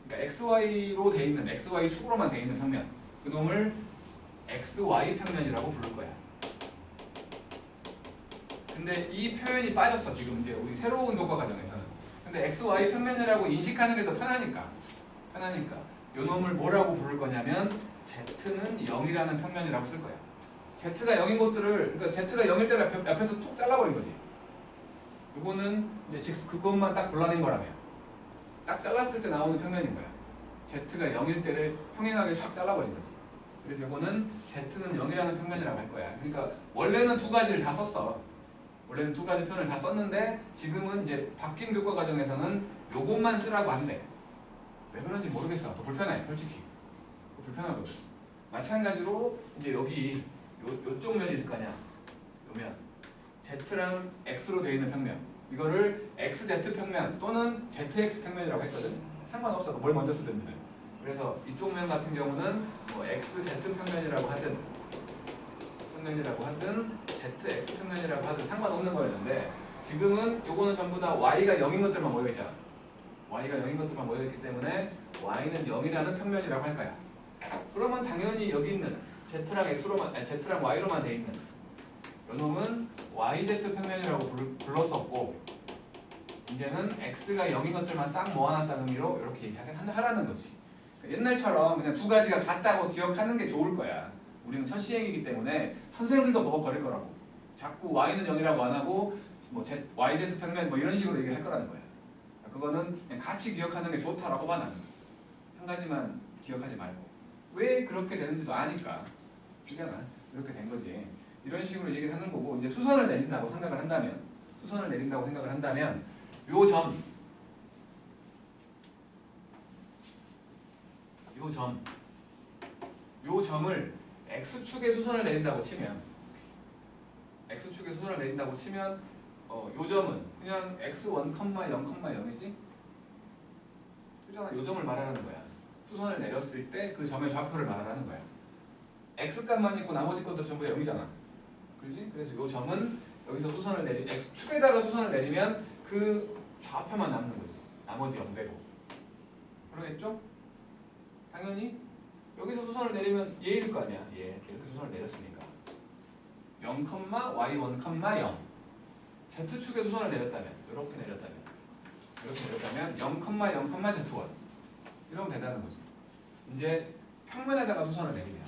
그러니까 xy로 돼 있는 xy 축으로만 돼 있는 평면 그 놈을 xy 평면이라고 부를 거야. 근데 이 표현이 빠졌어 지금 이제 우리 새로운 교과 과정에서는. 근데 xy 평면이라고 인식하는 게 더 편하니까 요 놈을 뭐라고 부를 거냐면 z는 0이라는 평면이라고 쓸 거야. z가 0인 것들을 그러니까 z가 0일 때는 옆에서 톡 잘라버린 거지. 요거는 이제 즉 그것만 딱 골라낸 거라며. 딱 잘랐을 때 나오는 평면인 거야. Z가 0일 때를 평행하게 쫙 잘라버린 거지. 그래서 이거는 Z는 0이라는 평면이라고 할 거야. 그러니까 원래는 두 가지를 다 썼어. 원래는 두 가지 표현을 다 썼는데 지금은 이제 바뀐 교과 과정에서는 요것만 쓰라고 한대. 왜 그런지 모르겠어. 더 불편해, 솔직히. 더 불편하거든. 마찬가지로 이제 여기 요쪽 면이 있을 거 아니야. 요 면. Z랑 X로 되어 있는 평면. 이거를 XZ 평면 또는 ZX 평면이라고 했거든. 상관없어. 뭘 먼저 쓰든. 그래서 이쪽 면 같은 경우는 뭐 XZ 평면이라고 하든 ZX 평면이라고 하든 상관없는 거였는데 지금은 요거는 전부 다 Y가 0인 것들만 모여있잖아. Y가 0인 것들만 모여있기 때문에 Y는 0이라는 평면이라고 할 거야. 그러면 당연히 여기 있는 Z랑 X로만, 아니 Z랑 Y로만 돼 있는 요놈은 YZ 평면이라고 불렀었고 이제는 X가 0인 것들만 싹 모아놨다는 의미로 이렇게 얘기하라는 거지. 옛날처럼 그냥 두 가지가 같다고 기억하는 게 좋을 거야. 우리는 첫 시행이기 때문에 선생님들도 버벅거릴 거라고. 자꾸 Y는 0이라고 안 하고 뭐 YZ 평면 뭐 이런 식으로 얘기를 할 거라는 거야. 그거는 그냥 같이 기억하는 게 좋다라고 봐 나는. 한 가지만 기억하지 말고. 왜 그렇게 되는지도 아니까. 그잖아. 이렇게 된 거지. 이런 식으로 얘기를 하는 거고 이제 수선을 내린다고 생각을 한다면 요 점을 X축에 수선을 내린다고 치면 요 점은 그냥 x1, 0,0,0이지? 그잖아. 요 점을 말하는 거야. 수선을 내렸을 때 그 점의 좌표를 말하는 거야. X값만 있고 나머지 것들 전부 0이잖아. 그렇지? 그래서 요 점은 여기서 X축에다가 수선을 내리면 그 좌표만 남는 거지. 나머지 0되고. 그러겠죠? 당연히 여기서 수선을 내리면 얘일 거 아니야. 얘 이렇게 수선을 내렸으니까 0, y1, 0 Z축에 수선을 내렸다면 이렇게 내렸다면 0, 0, Z1 이러면 된다는 거지. 이제 평면에다가 수선을 내리면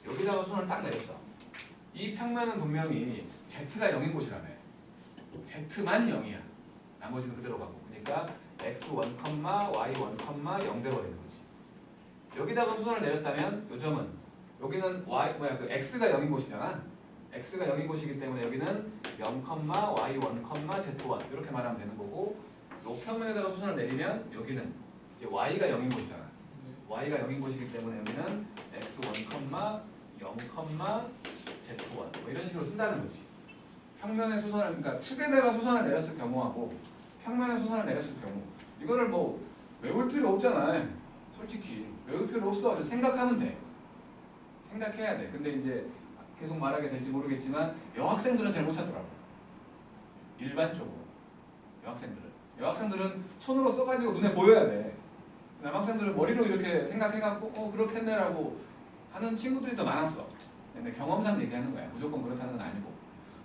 여기다가 수선을 딱 내렸어. 이 평면은 분명히 Z가 0인 곳이라며. Z만 0이야. 나머지는 그대로 가고. 그러니까 x1, y1, 0 돼버리는 거지. 여기다가 수선을 내렸다면 요 점은 여기는 그 x가 0인 곳이잖아. x가 0인 곳이기 때문에 여기는 0, y1, z1 이렇게 말하면 되는 거고 요 평면에다가 수선을 내리면 여기는 이제 y가 0인 곳이잖아. y가 0인 곳이기 때문에 여기는 x1, 0, z1 뭐 이런 식으로 쓴다는 거지. 평면에 수선을 그러니까 축에다가 수선을 내렸을 경우하고 평면에 수선을 내렸을 경우 이거를 뭐 외울 필요 없잖아. 솔직히 외울 필요 없어. 생각하면 돼. 생각해야 돼. 근데 이제 계속 말하게 될지 모르겠지만 여학생들은 잘 못 찾더라고. 일반적으로 여학생들은 손으로 써가지고 눈에 보여야 돼. 남학생들은 머리로 이렇게 생각해갖고 그렇겠네라고 하는 친구들이 더 많았어. 근데 경험상 얘기하는 거야. 무조건 그렇다는 건 아니고.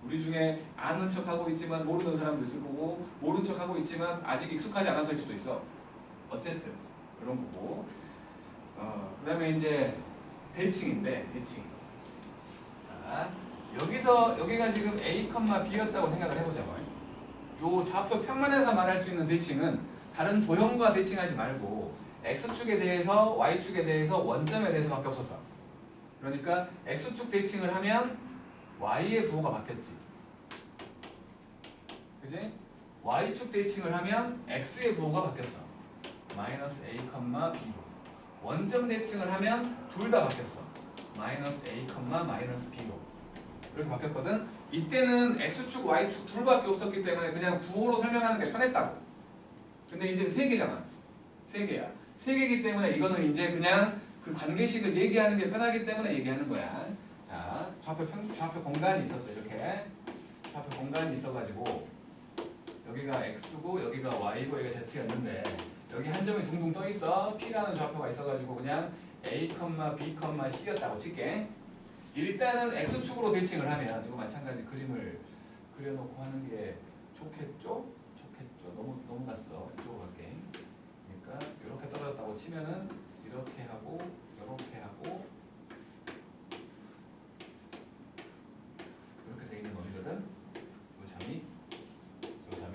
우리 중에 아는 척하고 있지만 모르는 사람도 있을 거고 모르는 척하고 있지만 아직 익숙하지 않아서일 수도 있어. 어쨌든 그런 거고. 그 다음에 이제 대칭인데 대칭. 자 여기가 지금 A, B였다고 생각을 해보자고. 요 좌표 평면에서 말할 수 있는 대칭은 다른 도형과 대칭하지 말고 X축에 대해서 Y축에 대해서 원점에 대해서밖에 없었어. 그러니까 X축 대칭을 하면 Y의 부호가 바뀌었지. 그지? Y축 대칭을 하면 X의 부호가 바뀌었어. 마이너스 A, B. 원점 대칭을 하면 둘 다 바뀌었어. 마이너스 A, 마이너스 B로. 이렇게 바뀌었거든. 이때는 X축, Y축 둘밖에 없었기 때문에 그냥 부호로 설명하는 게 편했다고. 근데 이제 세 개잖아. 세 개야. 세 개이기 때문에 이거는 이제 그냥 그 관계식을 얘기하는 게 편하기 때문에 얘기하는 거야. 자, 좌표 공간이 있었어. 이렇게 좌표 공간이 있어가지고 여기가 X고 여기가 Y고 여기가 Z였는데 여기 한 점이 둥둥 떠 있어. P라는 좌표가 있어가지고 그냥 A, B, C였다고 칠게. 일단은 X축으로 대칭을 하면 이거 마찬가지 그림을 그려놓고 하는 게 좋겠죠? 너무 갔어. 이쪽으로 갈게. 그러니까 이렇게 떨어졌다고 치면은 이렇게 하고 이렇게 돼 있는 범위거든. 이 점이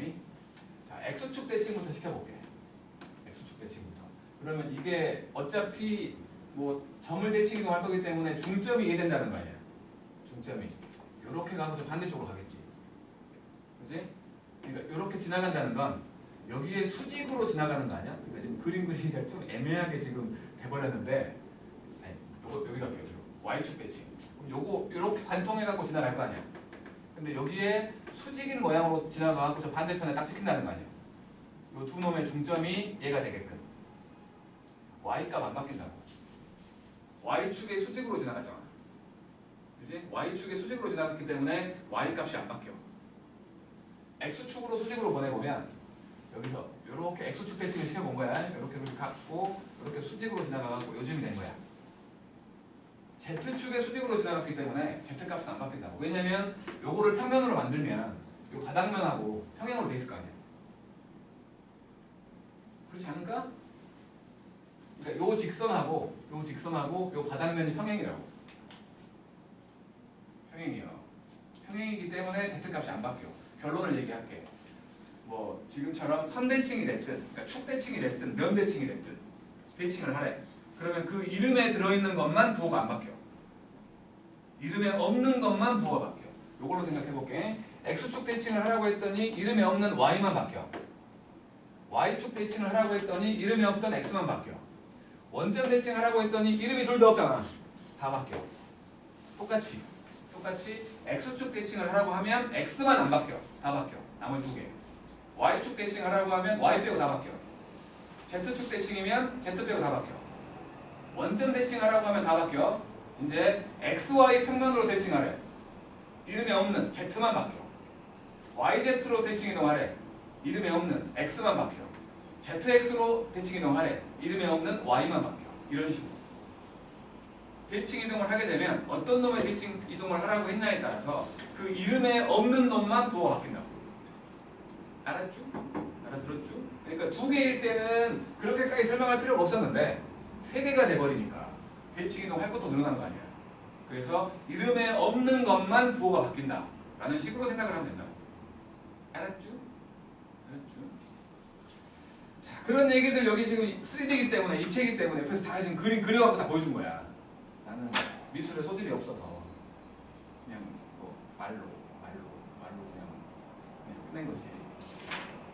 시켜볼게. x축 대칭부터. 그러면 이게 어차피 뭐 점을 대칭 이동할 거기 때문에 중점이 이해된다는 거 아니야. 중점이 이렇게 가고서 반대쪽으로 가겠지. 그지? 그러니까 이렇게 지나간다는 건 여기에 수직으로 지나가는 거 아니야? 그러니까 지금 그림 그리기가 좀 애매하게 지금 돼버렸는데, 아니, 여기 갈게요. y축 대칭. 그럼 요거 이렇게 관통해 갖고 지나갈 거 아니야. 근데 여기에 수직인 모양으로 지나가 갖고 저 반대편에 딱 찍힌다는 거 아니야. 요 두 놈의 중점이 얘가 되게끔. y값 안 바뀐다고. y축의 수직으로 지나갔잖아. 그지? y축의 수직으로 지나갔기 때문에 y값이 안 바뀌어. x축으로 수직으로 보내보면 여기서 이렇게 x축 대칭을 시켜본 거야. 이렇게 갖고 이렇게 수직으로 지나가갖고 요즘이 된 거야. z축의 수직으로 지나갔기 때문에 z값은 안 바뀐다고. 왜냐면 요거를 평면으로 만들면 요 바닥면하고 평행으로 돼 있을 거 아니야. 그렇지 않을까? 그러니까 요 직선하고 요 바닥면이 평행이라고. 평행이요. 평행이기 때문에 z값이 안 바뀌어. 결론을 얘기할게. 뭐 지금처럼 선대칭이 됐든, 그러니까 축대칭이 됐든, 면대칭이 됐든 대칭을 하래. 그러면 그 이름에 들어있는 것만 부호가 안 바뀌어. 이름에 없는 것만 부호가 바뀌어. 요걸로 생각해볼게. x축 대칭을 하라고 했더니 이름에 없는 y만 바뀌어. y축 대칭을 하라고 했더니 이름에 없던 x만 바뀌어. 원점 대칭을 하라고 했더니 이름이 둘 다 없잖아. 다 바뀌어. 똑같이 x축 대칭을 하라고 하면 x만 안 바뀌어. 다 바뀌어. 나머지 두 개. y축 대칭을 하라고 하면 y 빼고 다 바뀌어. z축 대칭이면 z 빼고 다 바뀌어. 원점 대칭하라고 하면 다 바뀌어. 이제 xy 평면으로 대칭하래. 이름에 없는 z만 바뀌어. yz로 대칭 이동하래. 이름에 없는 x만 바뀌어. zx로 대칭 이동하래. 이름에 없는 y만 바뀌어. 이런 식으로 대칭 이동을 하게 되면 어떤 놈의 대칭 이동을 하라고 했냐에 따라서 그 이름에 없는 놈만 부호가 바뀐다고. 알았죠? 알아들었죠? 그러니까 두 개일 때는 그렇게까지 설명할 필요가 없었는데 세 개가 돼버리니까 대칭 이동할 것도 늘어난 거 아니야. 그래서 이름에 없는 것만 부호가 바뀐다 라는 식으로 생각을 하면 된다고. 알았죠? 알았죠? 자, 그런 얘기들 여기 지금 3D이기 때문에 입체이기 때문에 옆에서 다 지금 그림 그려갖고 다 보여준 거야. 나는 미술에 소질이 없어서 그냥 뭐 말로 그냥 끝낸 거지.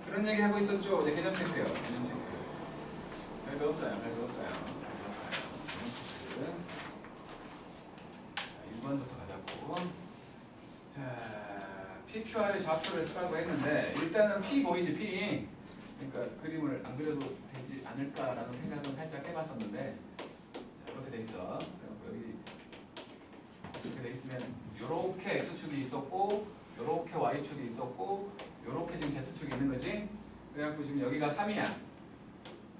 그런 얘기 하고 있었죠. 이제 개념 체크요. 개념 체크. 잘 배웠어요. 개념 체크. 1번부터 가자고. 자, PQR의 좌표를 쓰라고 했는데 일단은 P 보이지 P. 그러니까 그림을 안 그려도 되지 않을까라는 생각은 살짝 해봤었는데 자, 이렇게 돼 있어. 여기 이렇게 돼 있으면 요렇게 x축이 있었고 요렇게 y축이 있었고 요렇게 지금 z축이 있는 거지. 그래갖고 지금 여기가 3이야.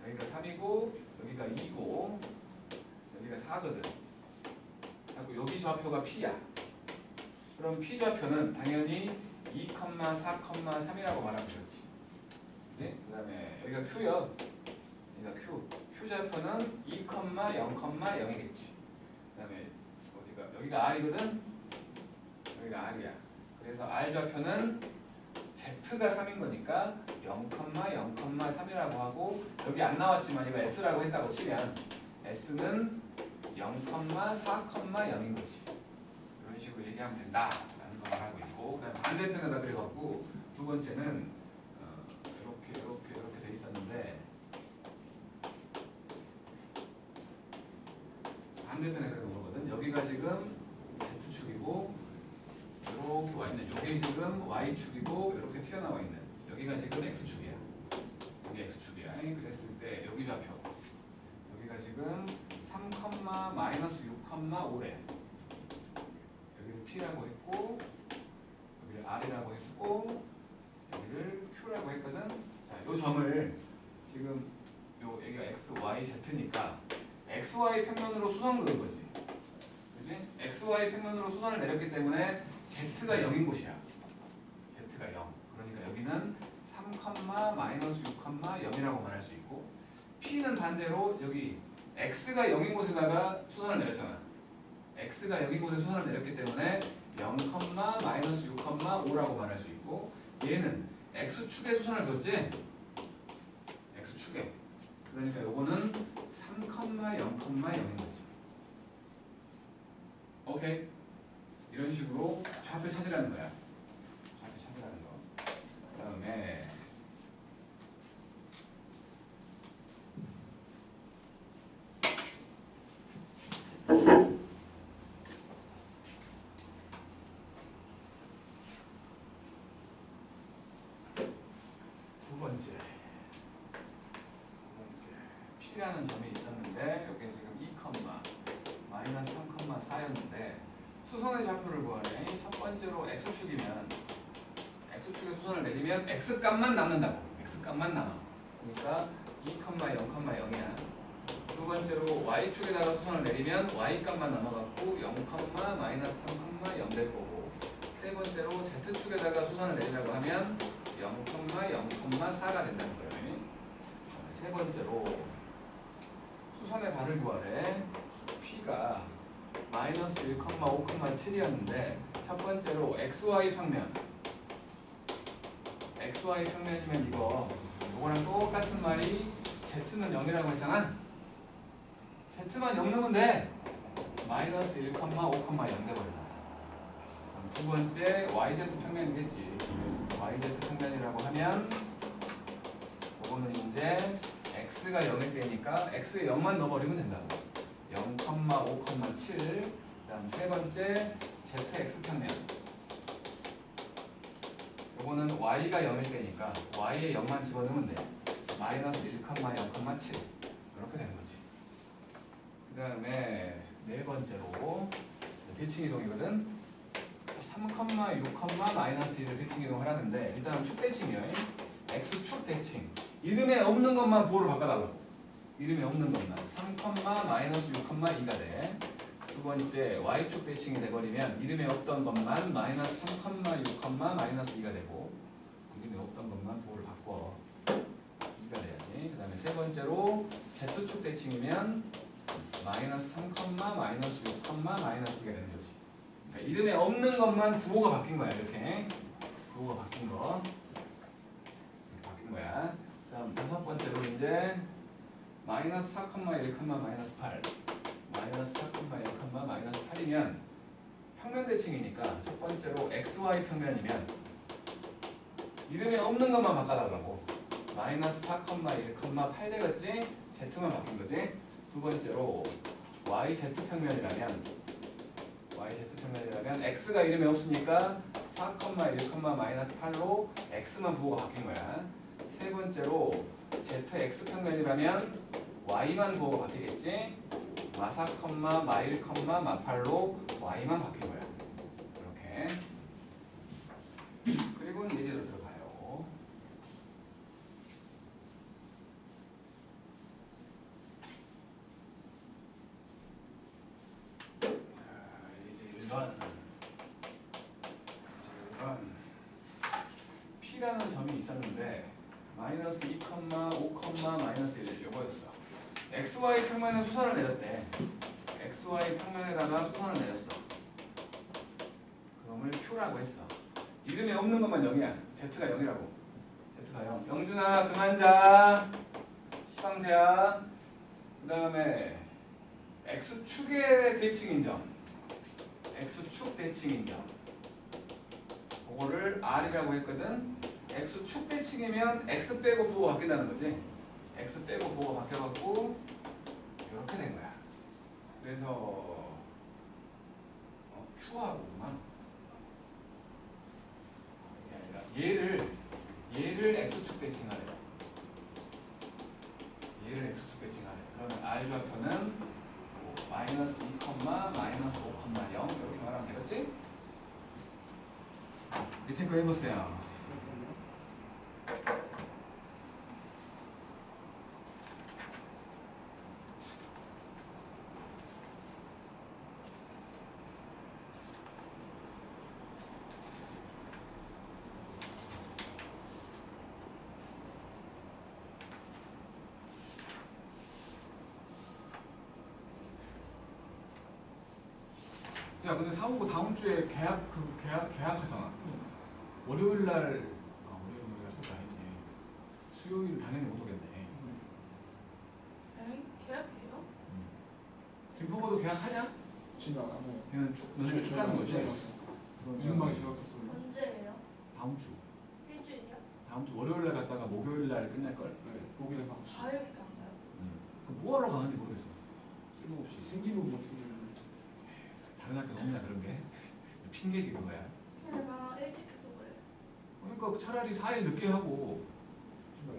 여기가 3이고 여기가 2고 여기가 4거든. 그리고 여기 좌표가 p야. 그럼 p 좌표는 당연히 2, 4, 3이라고 말하면 되지. 그지? 그 다음에 여기가 q요. 여기가 q. q 좌표는 2, 0,0이겠지. 그 다음에 어디가 여기가 r이거든. 여기가 r이야. 그래서 r 좌표는 z가 3인 거니까 0,0,3이라고 하고 여기 안 나왔지만 이거 s라고 했다고 치면 s는 0,4,0인 거지. 이런 식으로 얘기하면 된다라는 걸 알고 있고, 그다음에 반대편에다 그래갖고 두 번째는 이렇게 돼 있었는데 반대편에 그려놓은 거거든. 여기가 지금 z축이고 이렇게 와 있는 여기 지금 y축이고 이렇게 튀어나와 있는 여기가 지금 x축이야. 여기 x축이야. 그랬을 때 여기 좌표 여기가 지금 3, -6,5래. 여기를 p라고 했고 여기를 r이라고 했고 여기를 q라고 했거든. 자, 요 점을 지금 요 여기가 x, y, z니까 xy 평면으로 수선 그은 거지. 그지? xy 평면으로 수선을 내렸기 때문에 z가 0인 곳이야. z가 0. 그러니까 여기는 3, -6,0이라고 말할 수 있고, p는 반대로 여기 x가 0인 곳에다가 수선을 내렸잖아. x가 0인 곳에 수선을 내렸기 때문에 0,-6,5라고 말할 수 있고, 얘는 x축에 수선을 뒀지? 축에. 그러니까 요거는 3,0,0,0인 거지. 오케이. 이런 식으로 좌표 찾으라는 거야. 좌표 찾으라는 거. 그 다음에 두 번째 P라는 점이 있었는데 여기 지금 2, 마이너스 3,4였는데 수선의 좌표를 구하래. 첫 번째로 x축이면 x축에 수선을 내리면 x값만 남는다고. x값만 남아. 그러니까 2, 0,0,0이야. 두 번째로 y축에다가 수선을 내리면 y값만 남아갖고 0, 마이너스 3,0 될 거고, 세 번째로 z축에다가 수선을 내리려고 하면 0, 0,4가 된다는 거예요. 세 번째로 수선의 발을 구하래. P가 마이너스 1,5,7이었는데 첫 번째로 XY 평면, XY 평면이면 이거랑 똑같은 말이 Z는 0이라고 했잖아. Z만 0 넣으면 돼. 마이너스 1,5,0 돼버린다. 두 번째 YZ 평면이겠지. YZ 평면이라고 하면 이거는 이제 X가 0일 때니까 X에 0만 넣어버리면 된다고. 0,5,7. 그 다음 세 번째 ZX 평면. 요거는 Y가 0일 때니까 Y에 0만 집어넣으면 돼. 마이너스 1,0,7. 이렇게 되는 거지. 그 다음에 네 번째로 대칭 이동이거든. 3, 6, 마이너스 1을 대칭 이동하라는데 일단은 축대칭이에요. X축 대칭. 이름에 없는 것만 부호를 바꿔달라고. 이름에 없는 것만 3, 마이너스 6, 2가 돼. 두 번째 Y축 대칭이 돼버리면 이름에 없던 것만 마이너스 3, 6, 마이너스 2가 되고, 이름에 없던 것만 부호를 바꿔 2가 돼야지. 그 다음에 세 번째로 Z축 대칭이면 마이너스 3, 마이너스 6, 마이너스 2가 되는 거지. 그러니까 이름에 없는 것만 부호가 바뀐 거야. 이렇게 부호가 바뀐 거 이렇게 바뀐 거야. 다음 다섯 번째로 이제 마이너스 4, 1, 마이너스 8, 마이너스 4, 1, 마이너스 8이면 평면 대칭이니까 첫 번째로 XY 평면이면 이름에 없는 것만 바꿔달라고. 마이너스 4, 1, 8 되겠지? Z만 바뀐 거지. 두 번째로 YZ 평면이라면 X가 이름에 없으니까 4, 1, 마이너스 8로 X만 부호가 바뀐 거야. 세 번째로 ZX 평면이라면 Y만 부호가 바뀌겠지? 마4, 마1, 마8로 Y만 바뀐 거야. 이렇게. 그리고 예제로 들어가요. 예제 1번. P라는 점이 있었는데 마이너스 2, 5, 마이너스 1 요거였어. XY 평면에 수선을 내렸대. XY 평면에다가 수선을 내렸어. 그놈을 Q라고 했어. 이름에 없는 것만 0이야. Z가 0이라고. Z가 0. 영준아 그만 자. 시방새야. 그 다음에 X축의 대칭인 점. X축 대칭인 점. 그거를 R이라고 했거든. X축 대칭이면 X 빼고 부호가 바뀐다는 거지. X 빼고 부호가 바뀌어갖고 이렇게 된 거야. 그래서 Q하고만 얘를 X축 대칭하래. 얘를 X축 대칭하래. 그러면 R 좌표는 마이너스 2, 마이너스 5, 0 이렇게 말하면 되겠지? 밑에 거 해보세요. 야 근데 사오고 다음 주에 계약하잖아. 월요일 날 월요일 수업 아니지. 수요일 당연히 못 오겠네. 김포고도 계약하냐? 진짜 안 해요. 걔는 쭉 너네 쭉 가는 거지? 이분방이 제가 켰어요. 언제예요? 다음 주. 일주일이요? 다음 주 월요일 날 갔다가 목요일 날 끝날 걸. 네, 거기는 막 4일밖에 안 가요? 그 뭐하러 가는지 모르겠어. 쓸모없이. 생기는 거 생기는. 다른 학교 없냐 그런 게? 핑계지 그거야. 걔네가 일찍 해서 그래요. 그러니까 차라리 4일 늦게 하고.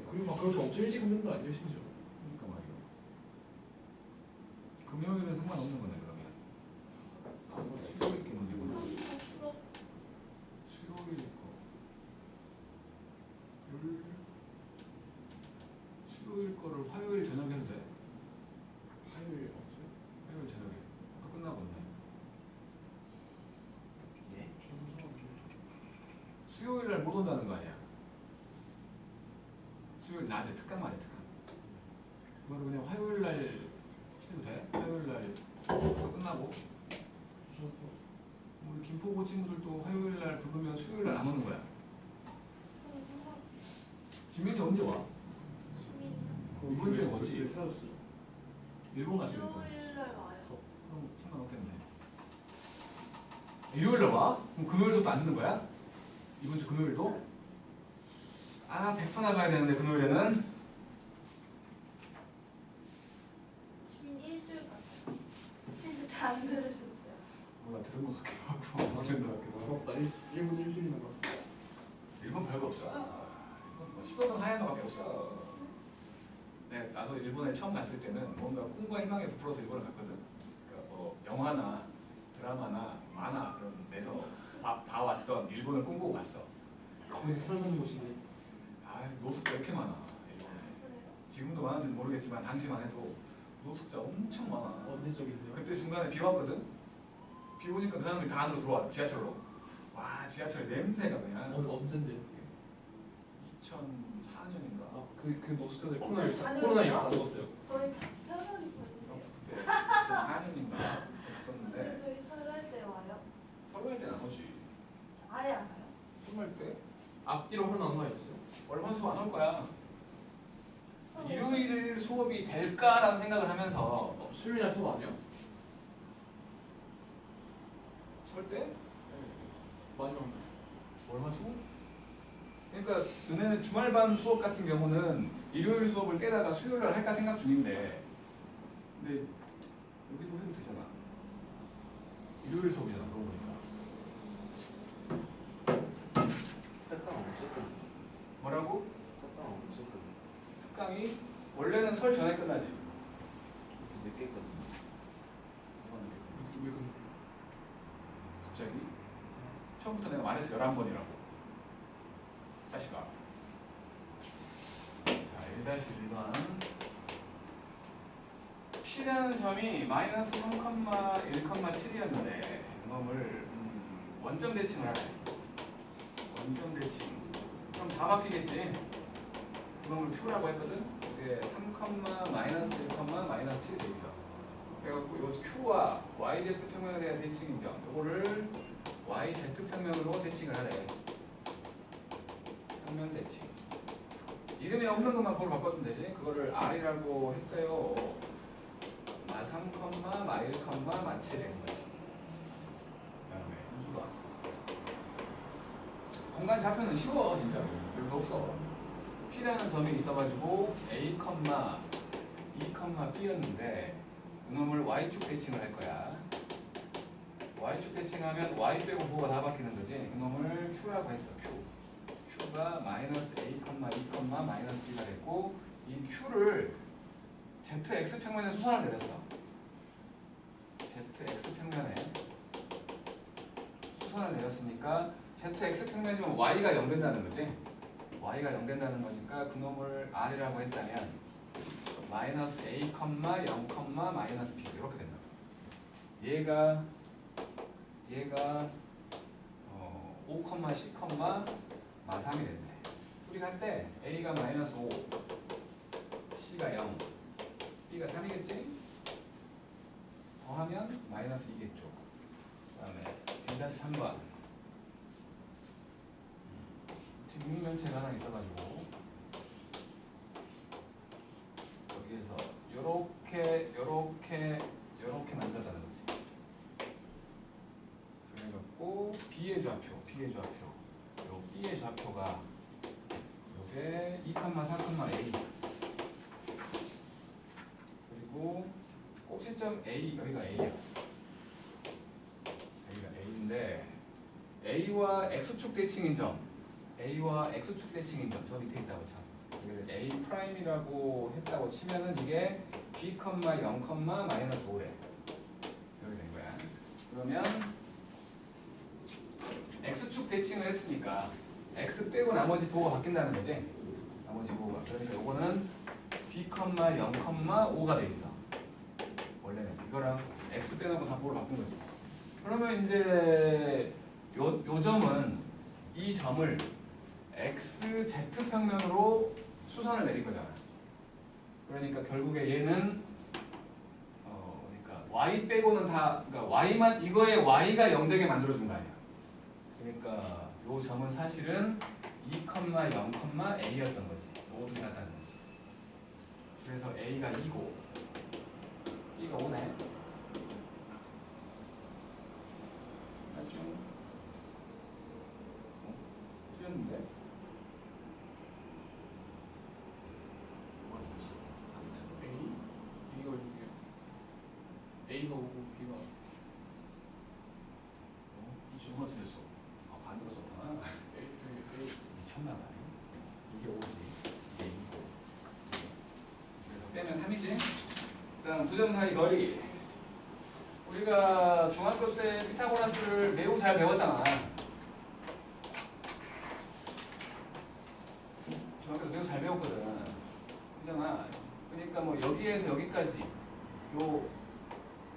그리고 막 그렇게 엄청 일찍 하는 거 아니에요, 심지어? 그러니까 말이야. 금요일은 상관없는 거네 그러면. 수요일 게 문제구나. 그럼 다 풀어. 수요일 거. 를 수요일 거를 화요일 저녁에 해도 돼? 화요일 없어요? 화요일 저녁에. 아까 끝나버렸네. 예? 저는 상관없어요. 수요일 날 못 온다는 거 아니야? 수요일 낮에 특강 말이야 특강. 그거를 그냥 화요일 날 해도 돼? 화요일 날 그거 끝나고 우리 김포고 친구들도 화요일 날 부르면 수요일 날 안 오는 거야. 그럼 상관 지민이 언제 와? 수민이요? 이번 주에 뭐지? 왜 사줬어요? 일본 갔으니까. 수요일 날 와요. 그럼 상관없겠네. 일요일 날 와? 그럼 금요일 수업도 안 듣는 거야? 이번 주 금요일도? 아 100% 나가야 되는데 금요일에는 수민 일주일 갔어요. 근데 다 안 들으셨어요? 몰라 들은 것 같기도 하고 안 들은 것 같기도 하고. 부럽다. 일본 일주일인가 봐. 일본 별거 없어. 일본 뭐 시도는 하얀 거밖에 없어. 네, 나도 일본에 처음 갔을 때는 뭔가 꿈과 희망에 부풀어서 일본을 갔거든. 그러니까 뭐 영화나 드라마나 만화 그런 데서 봐왔던 일본을 꿈꾸고 갔어. 거기서 살는 곳인데. 아 노숙자 이렇게 많아 일본에. 그래요? 지금도 많은지는 모르겠지만 당시만 해도 노숙자 엄청 많아. 어느 쪽인데요? 그때 중간에 비 왔거든. 비 오니까 그 사람들이 다 안으로 들어와 지하철로. 와 지하철 냄새가 그냥. 언젠데요? 2004년인가. 그 노숙자들 사년이요? 코로나 이후 다 죽었어요. 저희 다 편하게 있었는데. 그때 2004년인가 없었는데 저희 설날 때 와요? 설날 때는 안 오지. 아예 안 와요? 설날 때 앞뒤로 하나 안 와였어요? 얼마 수업 안 올 거야. 일요일 수업이 될까라는 생각을 하면서 수요일 날 수업 아니야? 설 때? 마지막 날. 얼마 수업? 그러니까 은혜는 주말반 수업 같은 경우는 일요일 수업을 떼다가 수요일 날 할까 생각 중인데 근데 여기도 해도 되잖아. 일요일 수업이잖아 그러고 보니까. 특강 언제 끝나? 뭐라고? 특강 언제 끝나? 특강이 원래는 설 전에 끝나지. 늦게 끝나? 이거는 왜 그래? 갑자기 처음부터 내가 말했어 11번이라고. 자식아. 자 1-1번 P라는 점이 마이너스 3,1,7이었는데 그놈을 원점 대칭을 하래. 원점 대칭. 그럼 다 바뀌겠지. 그놈을 Q라고 했거든. 이게 3, 마이너스 1, 마이너스 7이 돼 있어. 그래갖고 요 Q와 YZ 평면에 대한 대칭인 점. 요거를 YZ 평면으로 대칭을 하래. 평면 대칭. 이름이 없는 것만 그걸 바꿔주면 되지. 그거를 R이라고 했어요. 마 3, 마 1, 마 7 되는 거지. 그다음에 2번. 공간 좌표는 쉬워 진짜로. 별거 없어. P라는 점이 있어가지고 A, 2, B였는데 그놈을 Y축 대칭을 할 거야. Y축 대칭하면 Y 빼고 9가 다 바뀌는 거지. 그놈을 Q라고 했어. Q가 마이너스 A, 2, 마이너스 B가 됐고 이 Q를 ZX 평면에 수선을 내렸어. ZX 평면에 수선을 내렸으니까 ZX 평면이면 Y가 0 된다는 거지. Y가 0 된다는 거니까 그놈을 R이라고 했다면 마이너스 A, 0, 마이너스 B 이렇게 된다. 얘가 5, C, 마 3이 됐네. 우리가 할 때 A가 마이너스 5, C가 0, B가 3이겠지? 더하면 마이너스 2겠죠. 그 다음에 1-3번 지금 육면체가 하나 있어가지고 여기에서 요렇게 B의 좌표. 요 B의 좌표가 요게 2, 4, A. 그리고 꼭지점 A, 여기가 A야. 여기가 A인데 A와 X축 대칭인 점, 저 밑에 있다고 쳐. 여기를 A 프라임이라고 했다고 치면은 이게 B, 0, 마이너스 5래. 이렇게 된 거야. 그러면 X축 대칭을 했으니까 X 빼고 나머지 부호가 바뀐다는 거지. 나머지 부호가. 그러니까 요거는 B, 0, 5가 돼 있어. 원래는 이거랑 X 빼놓고 다 부호로 바꾼 거지. 그러면 이제 요 점은 이 점을 XZ 평면으로 수선을 내린 거잖아. 그러니까 결국에 얘는 그러니까 Y 빼고는 다, 그러니까 Y만, 이거에 Y가 0 되게 만들어준 거 아니야. 그러니까 요 점은 사실은 2, 0, A였던 거지. 모두 같다는 거지. 그래서 A가 2고 B가 5네. 맞죠? 틀렸는데? B가 6이요. A가 5고 B가 이 중간 틀렸어. 아, 반대로 썼구나. A. 미쳤나봐. 이게 5지. 이게 2고. 그래서 빼면 3이지. 그다음 두 점 사이 거리. 우리가 중학교 때 피타고라스를 매우 잘 배웠잖아. 중학교 때 매우 잘 배웠거든. 그잖아. 그러니까 뭐 여기에서 여기까지 요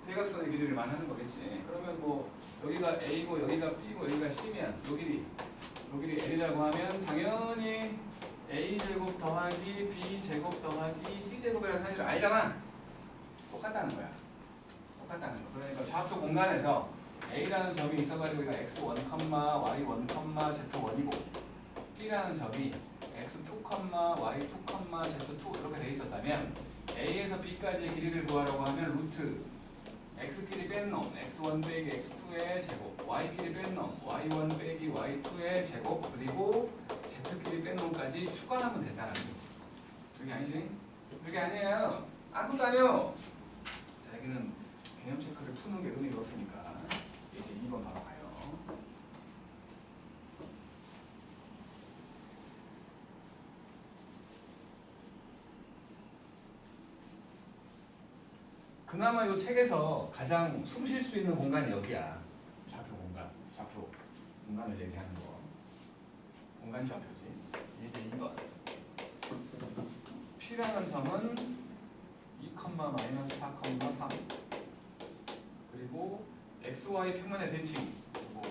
대각선의 길이를 말하는 거겠지. 그러면 뭐 여기가 A고 여기가 B고 여기가 C면 요 길이 L이라고 하면 당연히 A제곱 더하기 B제곱 더하기 C제곱이라는 사실을 알잖아. 똑같다는 거야. 똑같다는 거. 그러니까 좌표 공간에서 A라는 점이 있어가지고 여기가 X1, Y1, Z1이고 B라는 점이 X2, Y2, Z2 이렇게 돼 있었다면 A에서 B까지의 길이를 구하려고 하면 루트 X끼리 뺀 놈, X1 빼기 X2의 제곱, Y끼리 뺀 놈, Y1 빼기 Y2의 제곱, 그리고 Z끼리 뺀 놈까지 추가하면 된다는 거지. 그게 아니지? 그게 아니에요. 아무것도 아니에요. 자, 여기는 개념 체크를 푸는 게 의미가 없으니까 이제 2번 바로 가요. 그나마 이 책에서 가장 숨 쉴 수 있는 공간이 여기야. 좌표 공간, 좌표 공간을 얘기하는 거. 공간 좌표지. 이제 2번. P라는 점은 2, 마이너스 4, 3. 그리고 XY 평면의 대칭. 그리고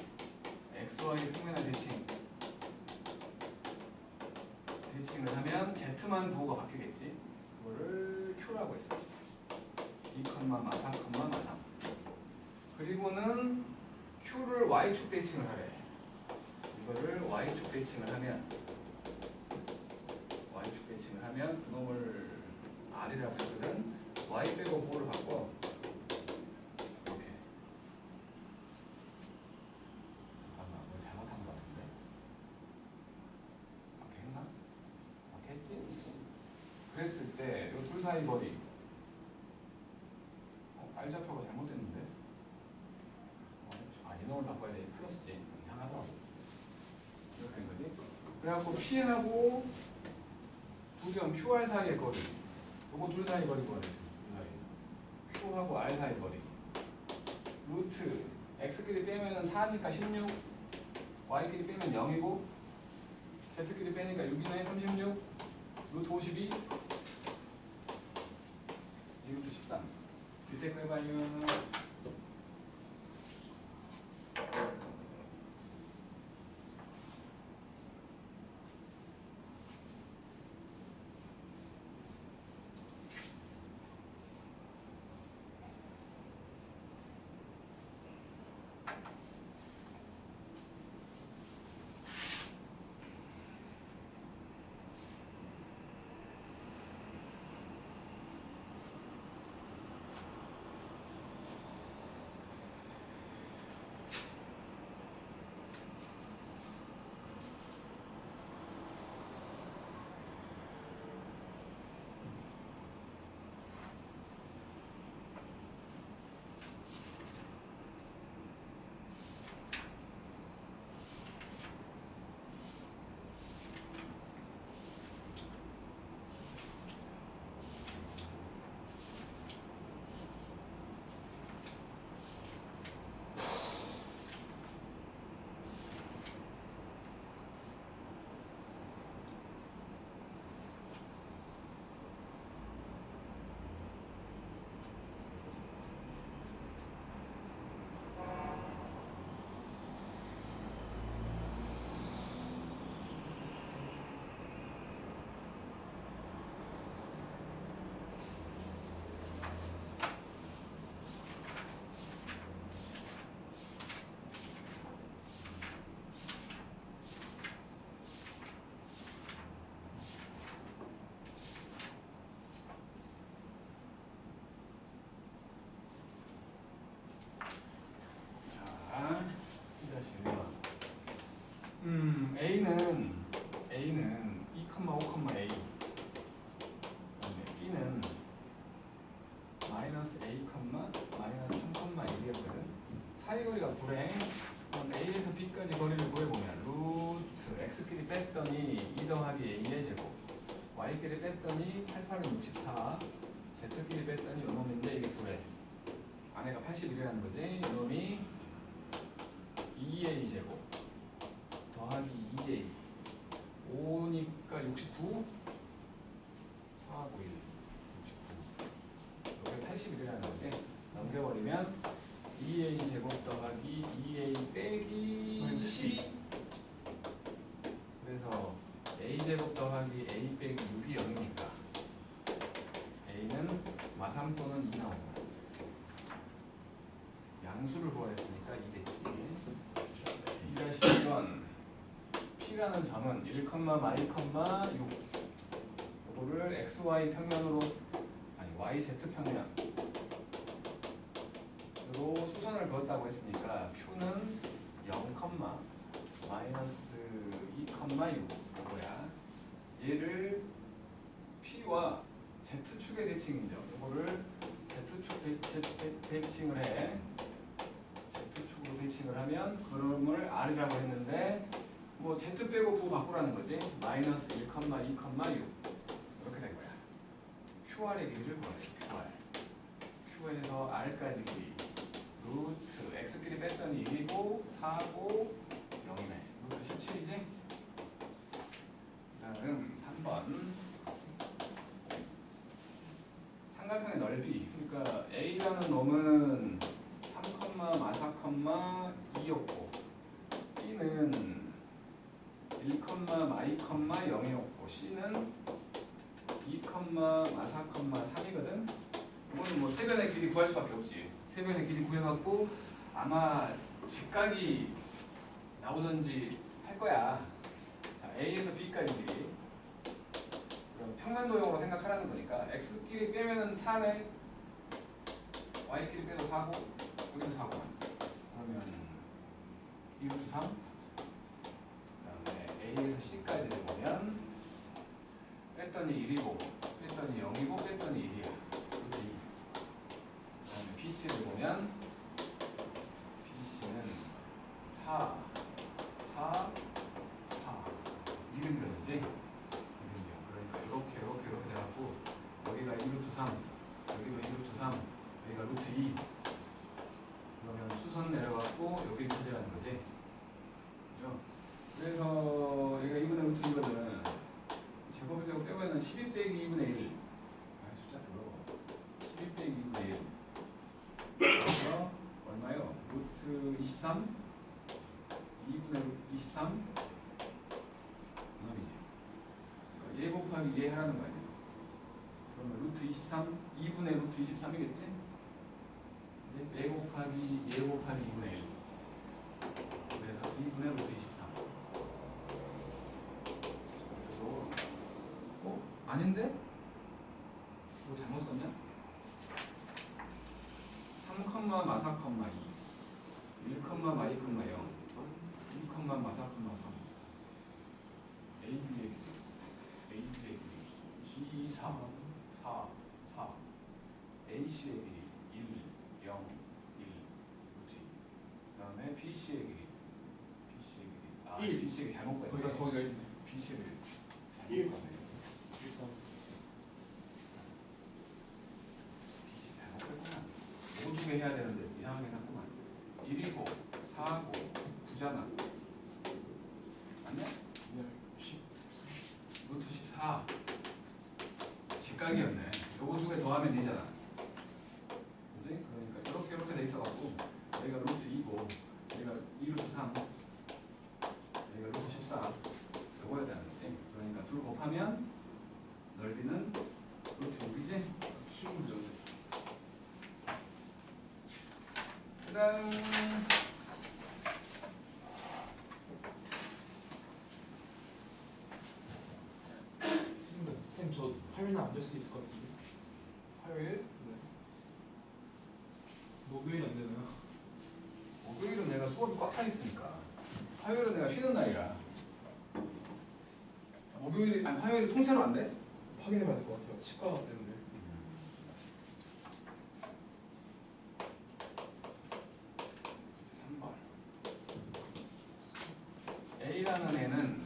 XY 평면의 대칭을 하면 Z만 부호가 바뀌겠지. 그거를 Q라고 했어. 2, 마 4, 마 3. 그리고는 Q를 Y축 대칭을 하래. 이거를 Y축 대칭을 하면 그놈을 R이라고 했거든. Y 빼고 부호를 바꿔. 이렇게. 잠깐만, 뭘 잘못한 것 같은데. 이렇게 했나? 이렇게 했지? 그랬을 때 이 둘 사이 거리 R좌표가 잘못됐는데? 이놈을 바꿔야 돼. 플러스지. 이상하더라고. 이렇게 된 거지. 그래갖고 P하고 두 점 QR 사이의 거리. 요거 둘 사이 거리 구하래. Q하고 R 사이 거리. 루트 X끼리 빼면은 4니까 16. Y끼리 빼면 0이고 Z끼리 빼니까 6이네. 36. 루트 52. 이루트 13. 밑에 거 해봐요. A는 2,5,A. B는 마이너스 A, 마이너스 3,1이었거든. 사이거리가 불행. 그럼 A에서 B까지 거리를 구해보면 루트 X끼리 뺐더니 2 더하기 A의 제곱, Y끼리 뺐더니 8, 8은 64, Z끼리 뺐더니 요놈인데 이게 불행. 안에가 81이라는 거지. 요놈이 2A 제곱 더하기 2A 5니까 69, 4, 9, 1 69. 여기 81이라는 건데 넘겨버리면 2A 제곱 더하기 2A 빼기 12. 그래서 A 제곱 더하기 A 빼기 6이 0이니까 A는 마삼분은 2 나온다. 양수를 구하랬으니까 2 됐지. 2-1번 P라는 점은 1, y, 6 요거를 XY 평면으로 아니 YZ 평면으로 수선을 그었다고 했으니까 Q는 0, 마이너스 2, 6 요거야. 얘를 P와 Z축의 대칭이죠. 요거를 Z축 대칭을 해. Z축으로 대칭을 하면 그럼을 R이라고 했는데 뭐 Z 빼고 9 바꾸라는 거지. 마이너스 1, 2, 6 이렇게 된 거야. QR의 길이를 구하래. Q에서 R까지 길이 루트 X끼리 뺐더니 1이고 4고 0이네. 루트 17이지? 다음 3번 삼각형의 넓이. 그러니까 A라는 놈은 3, 마사, 2였고 B는 1, 마이, 0이었고 C는 2, 마사, 3이거든. 이거는 뭐 세변의 길이 구할 수밖에 없지. 세변의 길이 구해갖고 아마 직각이 나오든지 할 거야. 자, A에서 B까지 길이. 그럼 평면도형으로 생각하라는 거니까 X끼리 빼면은 4네. Y끼리 빼도 4고 여기도 4고. 그러면 2루트 3. 그다음에 A에서 C까지를 보면 뺐더니 1이고 뺐더니 0이고 뺐더니 1이야. 루트 2. 그다음에 BC를 보면 BC는 4, 4, 4 이등변이지. 이등변. 그러니까 이렇게 돼갖고 여기가 2루트 3, 여기도 2루트 3, 여기가 루트 2. 그러면 수선 내려갖고 여기를 찾으라는 거지. 그죠? 그래서 여기가 2분의 루트 2거든. 제곱이 되고 빼고는 12 빼기 2분의 1. 아, 숫자 들어. 12 빼기 2분의 1. 그래서 얼마요? 루트 23? 2분의 루트 23? 이놈이지. 얘 곱하기 얘 하라는 거 아니야? 그러면 루트 23? 2분의 루트 23이겠지? 얘 곱하기 얘 곱하기 2분의 1. 그래서 2분의 루트 23. 아닌데? 이거 잘못 썼냐? 3, 마사, 2 1, 마이, 0 2, 마사, 3 A, B의 길이 2, 3, 4, 4 AC의 길이 1, 0, 1 루트 2. 그 다음에 BC의 길이 아, 1. BC의 길이 잘못 봤네. 거기가 있네. BC의 길이 1. 잘못 봤네. 모두게 해야 되는데 이상하게 났구만. 1이고 4고 9잖아. 맞냐? 네. 10. 루트 14. 직각이었네. 요거 두 개 더하면 되잖아. 그지? 그러니까 이렇게 돼 있어갖고 여기가 루트 2고 여기가 2루트 3 여기가 루트 14 요거에 대한 거지. 그러니까 둘 곱하면 넓이는 루트 6이지? 쉬운 문제인데. 그 다음 쌤, 저 화요일날 안 될 수 있을 것 같은데. 화요일? 네. 목요일 안 되나요? 목요일은 내가 수업이 꽉 차 있으니까 화요일은 내가 쉬는 날이라 목요일이 아니 화요일이 통째로 안 돼? 확인해봐야 될 것 같아요. 치과 때문에. 3번 A라는 애는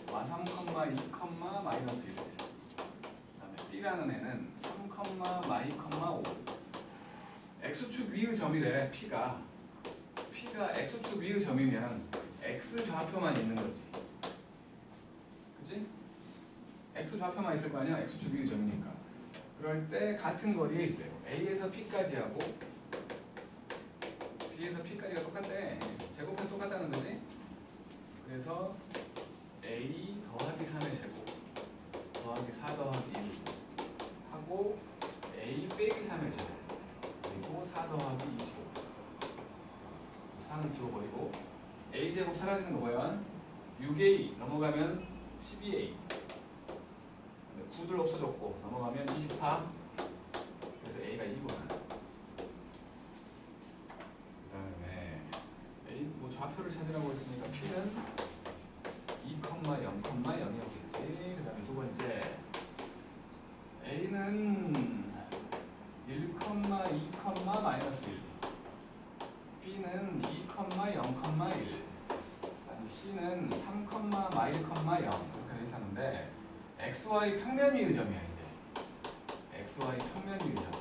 마3, 2, 마이너스 1 그다음에 B라는 애는 3, 마이, 5 X축 위의 점이래. P가 X축 위의 점이면 X 좌표만 있는 거지. 그치? X 좌표만 있을 거 아니야? X축 위의 점이니까. 그럴 때 같은 거리에 있대요. A에서 P까지 하고 B에서 P까지가 똑같대. 제곱은 똑같다는 거지? 그래서 A 더하기 3의 제곱 더하기 4 더하기 1 하고 A 빼기 3의 제곱 그리고 4 더하기 25 4는 지워버리고 A 제곱 사라지는 거 뭐야? 6A 넘어가면 12A 9들 없어졌고 넘어가면 24 그래서 A가 2구나. 그 다음에 A 뭐 좌표를 찾으라고 했으니까 P는 2, 0, 0이었겠지. 그 다음에 두 번째 A는 1, 2, 마이너스 1 B는 2, 0, 1 C는 3, 마일, 0 이렇게 돼 있었는데 XY 평면위의 점이야 이제. XY 평면위의 점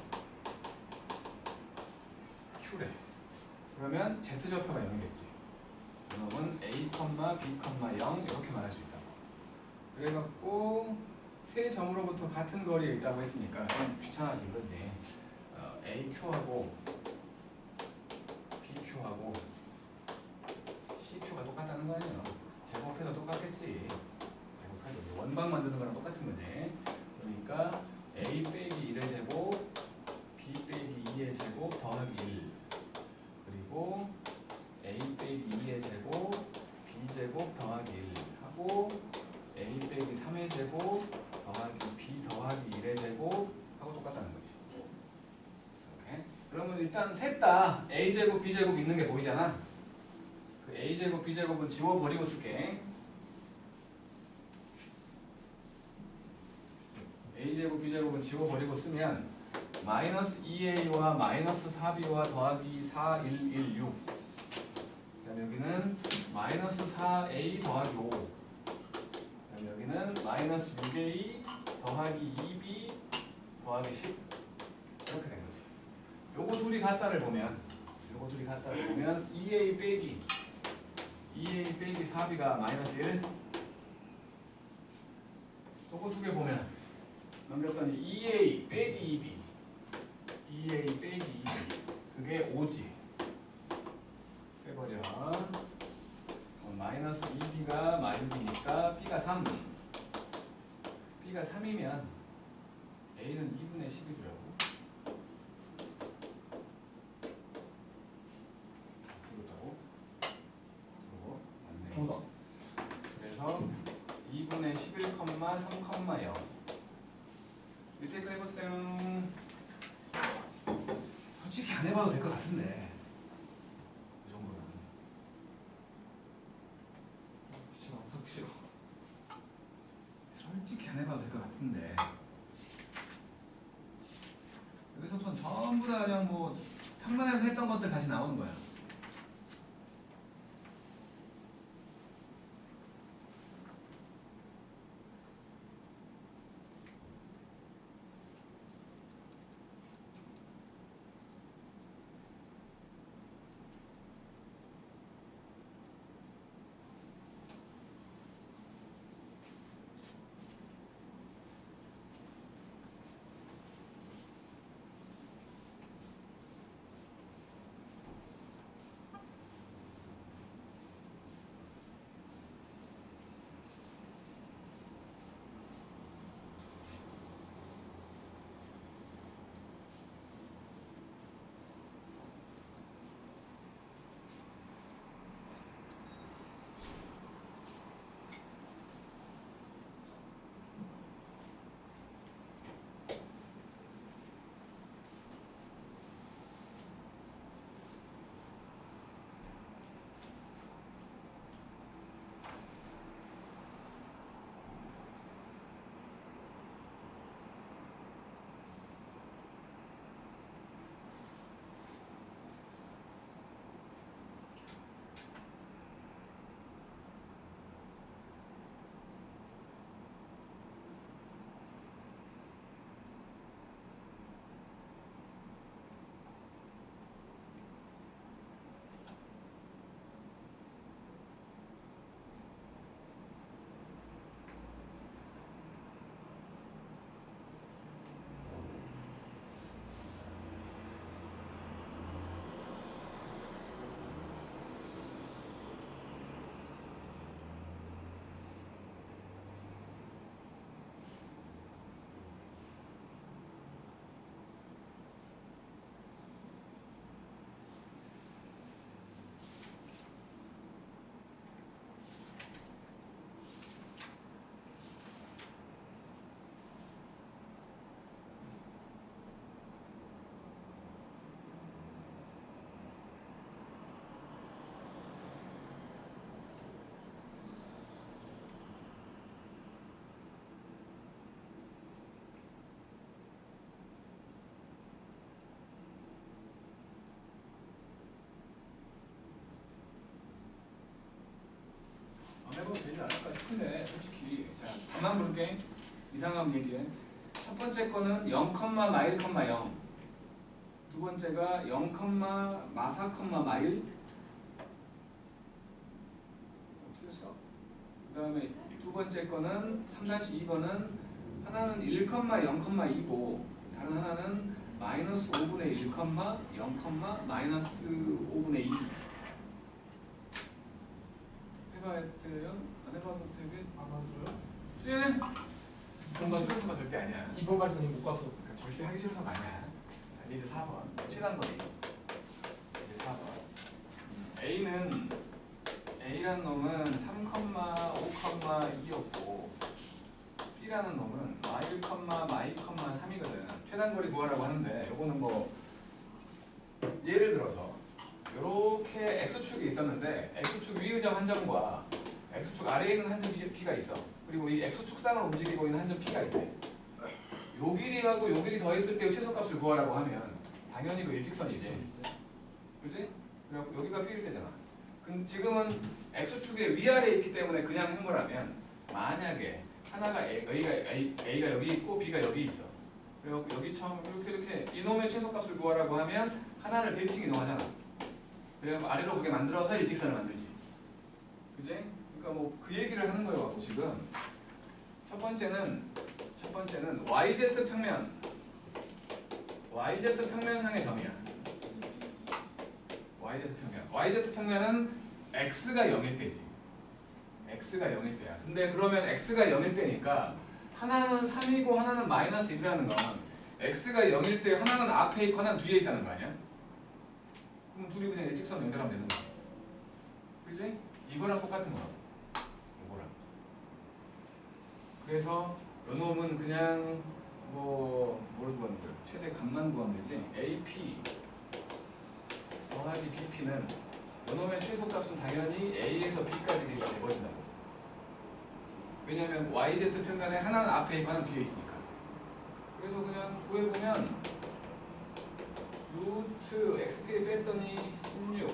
Q래. 그러면 Z좌표가 0이겠지. 이놈은 A, B, 0 이렇게 말할 수 있다. 그래갖고 세 점으로부터 같은 거리에 있다고 했으니까 좀 귀찮아진 거지. AQ하고 BQ하고 CQ가 똑같다는 거 아니에요. 제곱해도 똑같겠지. 제곱해도 원방 만드는 거랑 똑같은 거지. 그러니까 A 빼기 1의 제곱 B 빼기 2의 제곱 더하기 1 그리고 A 빼기 2의 제곱 B 제곱 더하기 1 하고 A 빼기 3의 제곱 더하기 B 더하기 1의 제곱 하고 똑같다는 거지. 이렇게. 그러면 일단 셋 다 A 제곱 B 제곱 있는 게 보이잖아. 그 A 제곱 B 제곱은 지워버리고 쓸게. A 제곱 B 제곱은 지워버리고 쓰면 마이너스 2A와 마이너스 4B와 더하기 4, 1, 1, 6 그다음에 여기는 마이너스 4A 더하기 5 그다음에 여기는 마이너스 6A 더하기 2B 더하기 10 이렇게 된 거지. 요거 둘이 같다를 보면 2A 빼기 4B가 마이너스 1 요거 두 개 보면 넘겼더니 2A 빼기 2B 그게 5지. 빼버려. 마이너스 2B가 마이너스니까 B가 3 B가 3이면 A는 2분의 10이더라고. 들었다고? 그리고 맞네. 정답. 그래서 2분의 11, 3, 0 밑에 거 해보세요. 솔직히 안 해봐도 될 것 같은데 이 정도는 귀찮아. 하기 싫어. 솔직히 안 해봐도 될 것 같은데 여기서부터 전부 다 그냥 뭐 평면에서 했던 것들 다시 나오는 거야. 않을까 싶은데 솔직히 자 답만 볼게. 이상하면 얘기해. 첫 번째 거는 0, 마일, 0. 두 번째가 0, 마사, 마일. 틀렸어. 그 다음에 두 번째 거는 3-2번은 하나는 1, 0, 2고 다른 하나는 마이너스 5분의 1, 0, 마이너스 5분의 2. 해봐야 돼요? 안 해봐도 되게 안 와줘요? 쟤 이번 가 싫어서가 절대 아니야. 이번 가서는 못 갔어. 그러니까 절대 하기 싫어서가 아니야. 자, 이제 4번 최단거리. 이제 4번. A라는 놈은 3, 5, 2였고 B라는 놈은 마일, 마이, 3이거든. 최단거리 구하라고 하는데 요거는 뭐 예를 들어서 요렇게 X축이 있었는데 X축 위의 점 한 점과 X축 아래에 있는 한 점 P가 있어. 그리고 이 X축상을 움직이고 있는 한 점 P가 있대. 요 길이하고 요 길이 더했을 때의 최소값을 구하라고 하면 당연히 그 일직선이지. 그지? 그래갖고 여기가 P일 때잖아. 그럼 지금은 X축의 위아래에 있기 때문에 그냥 한 거라면 만약에 하나가 A가 여기 있고 B가 여기 있어. 그래갖고 여기처럼 이렇게 이놈의 최소값을 구하라고 하면 하나를 대칭 이동하잖아. 그래갖고 아래로 가게 만들어서 일직선을 만들지. 그지? 그러니까 뭐 그 얘기를 하는 거예요. 갖고 지금 첫 번째는 YZ 평면상의 점이야. YZ 평면은 X가 0일 때지. X가 0일 때야. 근데 그러면 X가 0일 때니까 하나는 3이고 하나는 마이너스 1이라는 건 X가 0일 때 하나는 앞에 있고 하나는 뒤에 있다는 거 아니야? 그럼 둘이 그냥 일직선 연결하면 되는 거야. 그지? 이거랑 똑같은 거야. 이거랑. 그래서 요 놈은 그냥 뭘 구하면 돼? 최대 값만 구하면 되지. AP 더하기 BP는 요 놈의 최소값은 당연히 A에서 B까지 되버린다고. 왜냐면 YZ 평면에 하나는 앞에 있고 하나는 뒤에 있으니까. 그래서 그냥 구해보면 루트 X끼리 뺐더니 16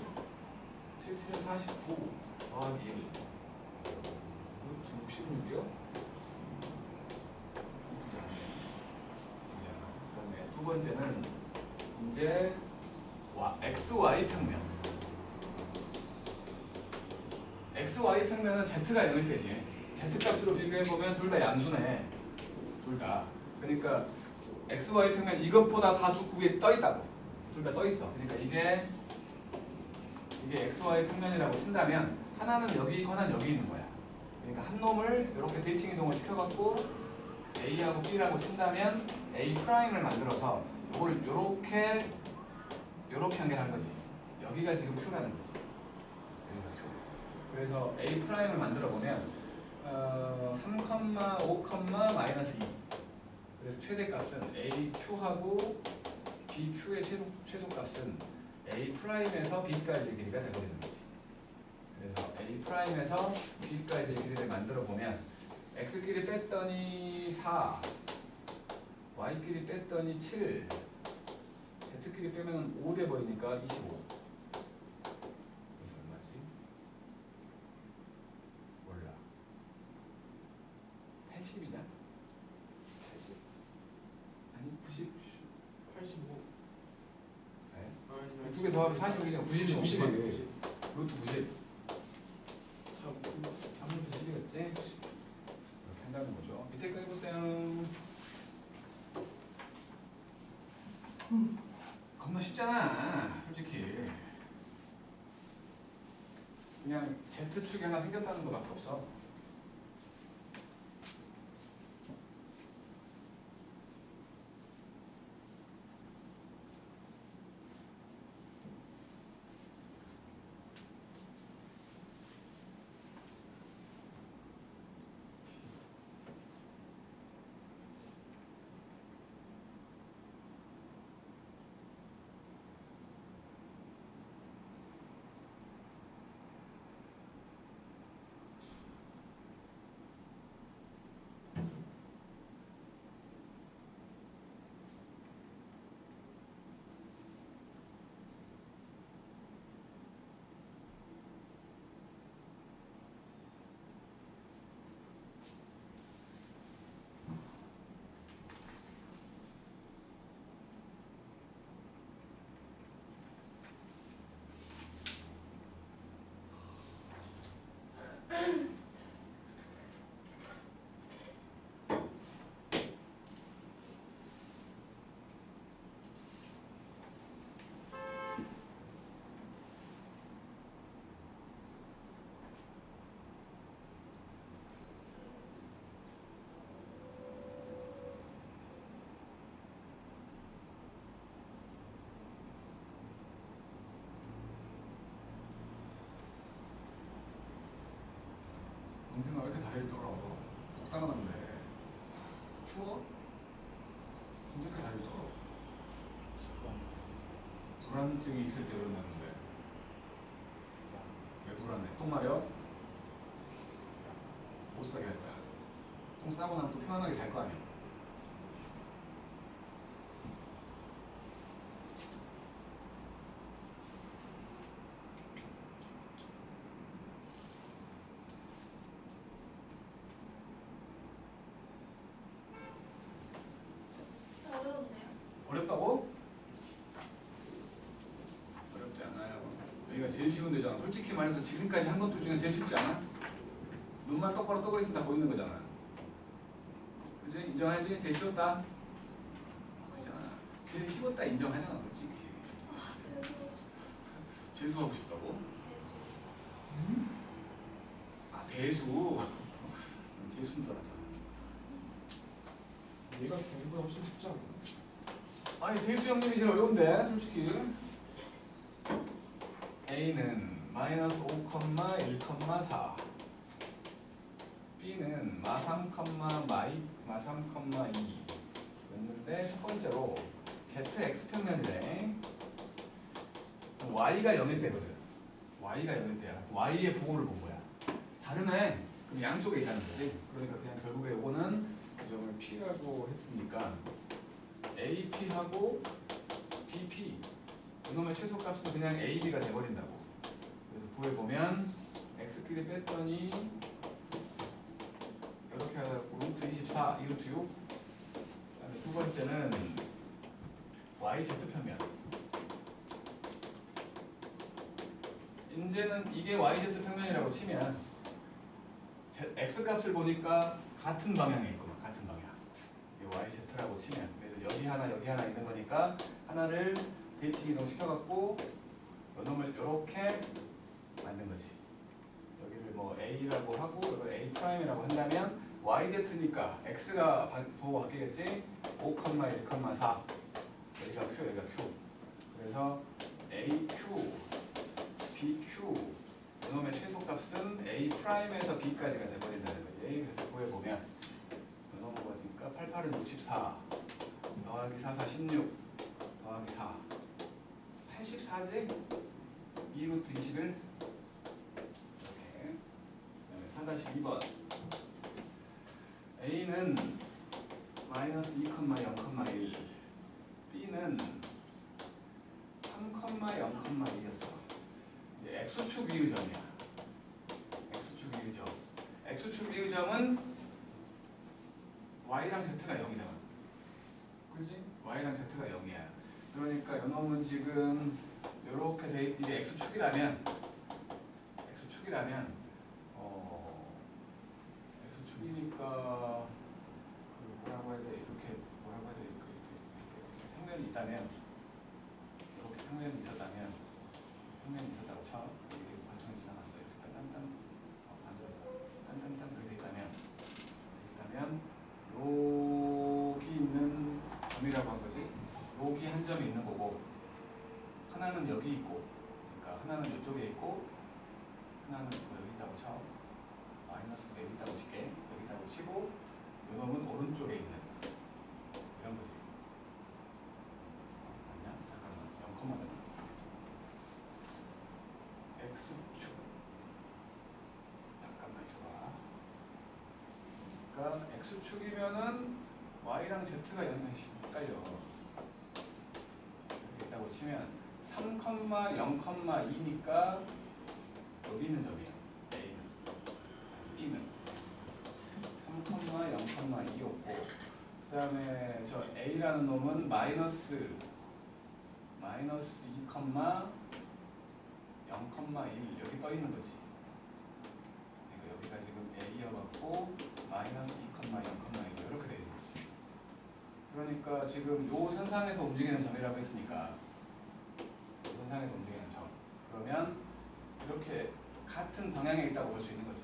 7, 49 더하기 1 루트 66이요? 그다음에 두 번째는 이제 XY 평면. XY 평면은 Z가 0일 때지. Z 값으로 비교해보면 둘 다 양수네. 둘 다. 그러니까 XY 평면 이것보다 다 위에 떠있다고. 둘 다 떠있어. 그러니까 이게 XY 평면이라고 친다면 하나는 여기 있고 하나는 여기 있는 거야. 그러니까 한 놈을 이렇게 대칭 이동을 시켜갖고 A하고 B라고 친다면 A 프라임을 만들어서 이걸 요렇게 연결한 거지. 여기가 지금 Q라는 거지. 여기가 Q. 그래서 A 프라임을 만들어 보면 3, 5, 마이너스 2. 그래서 최대값은 AQ하고 BQ의 최소값은 A 프라임에서 B까지의 길이가 되버리는 거지. 그래서 A 프라임에서 B까지의 길이를 만들어 보면 X끼리 뺐더니 4, Y끼리 뺐더니 7, Z끼리 빼면 5 돼버리니까 25. 그래서 얼마지? 몰라. 80이냐? 80? 아니 90? 85. 네? 두 개 더하면 40이니까 90이지. 90. 루트 90. 3루트 10이겠지? 이렇게 한다는 거죠. 밑에 거 해보세요. 겁나 쉽잖아, 솔직히. 그냥 Z축이 하나 생겼다는 것밖에 없어. 이렇게 다리를 떨어? 적당한데 추워? 이렇게 다리를 떨어? 불안증이 있을 때 그런다는데 왜 불안해? 똥 마려? 못 싸게 할 거야. 똥 싸고 나면 또 편안하게 잘 거 아니야. 어려운데요. 어렵다고? 어렵지 않아요. 여기가 제일 쉬운 데잖아. 솔직히 말해서 지금까지 한 것들 중에 제일 쉽지 않아? 눈만 똑바로 뜨고 있으면 다 보이는 거잖아. 그치? 인정하지? 제일 쉬웠다? 그잖아. 제일 쉬웠다 인정하잖아, 솔직히. 아, 그래도 재수하고 싶다고? 음? 아, 대수. 재수인 줄 알았잖아. 얘가 걔보다 훨씬 쉽지 않나? 아니, 대수 형님이 제일 어려운데, 솔직히. A는 마이너스 5,1,4. B는 마3,2 였는데 첫 번째로 ZX 평면이래. Y가 0일 때거든. Y가 0일 때야. Y의 부호를 본 거야. 다르네. 그럼 양쪽에 있다는 거지. 그러니까 그냥 결국에 이거는 그 점을 P라고 했으니까 AP하고 BP 이놈의 최소값은 그냥 AB가 돼버린다고. 그래서 부에 보면 X끼리 뺐더니 이렇게 해갖고 루트 24, 2루트 6. 그다음에 두 번째는 YZ 평면. 이제는 이게 YZ 평면이라고 치면 X 값을 보니까 같은 방향에 있구만. 같은 방향. 이게 YZ라고 치면 그래서 여기 하나 있는 거니까 하나를 대칭 이동 시켜갖고 요놈을 이렇게 만든 거지. 여기를 뭐 A라고 하고 이걸 A 프라임이라고 한다면 YZ니까 X가 부호가 바뀌겠지? 5,1,4 여기가 Q 여기가 Q. 그래서 AQ, BQ 이놈의 최소값은 A 프라임에서 B까지가 돼버린다는 거지. 그래서 구해보면 이놈 뭐니까 88은 64 더하기 4, 4, 16 더하기 4 84지? 2루트 21 이렇게. 4-2번 A는 마이너스 2,0,1 B는 3,0,1이었어. 이제 X축 위의 점이야. X축 위의 점. X축 위의 점은 Y랑 Z가 0이잖아. 그지? Y랑 Z가 0이야. 그러니까 요놈은 지금 요렇게 돼 이게 X축이라면 X축이니까 그 뭐라고 해야 돼? 이렇게 뭐라고 해야 돼? 이렇게 평면이 있다면 이렇게 평면이 있었다고 쳐. 이게 관청이 지나갔어. 이렇게 딴딴딴 그렇게 돼 있다면 여기 있는 점이라고 한 거지. 여기 한 점이 있는 거고 하나는 여기 있고, 그러니까 하나는 이쪽에 있고 하나는 여기 있다고 쳐. 마이너스가 여기 있다고 칠게. 여기 있다고 치고 요놈은 오른쪽에 있는 이런 거지. 아니야? 잠깐만. 0,잖아. X축. 잠깐만 있어봐. 그러니까 X축이면은 Y랑 Z가 헷갈려. 이렇게 있다고 치면 3,0,2니까 여기 있는 점이야. A는. B는 3,0,2였고 그 다음에 저 A라는 놈은 마이너스 2,0,1 여기 떠 있는 거지. 그러니까 여기가 지금 A여갖고 마이너스 2,0,1 이렇게 되는 거지. 그러니까 지금 요 선상에서 움직이는 점이라고 했으니까 요 선상에서 움직이는 점. 그러면 이렇게 같은 방향에 있다고 볼 수 있는 거지.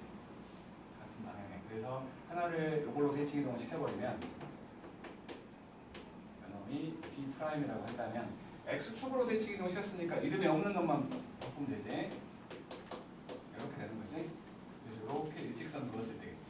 같은 방향에. 그래서 하나를 이걸로 대칭 이동을 시켜버리면 이놈이 B 프라임이라고 한다면 X축으로 대칭 이동을 시켰으니까 이름이 없는 것만 바꾸면 되지. 이렇게 되는 거지. 그래서 이렇게 일직선 그었을 때겠지.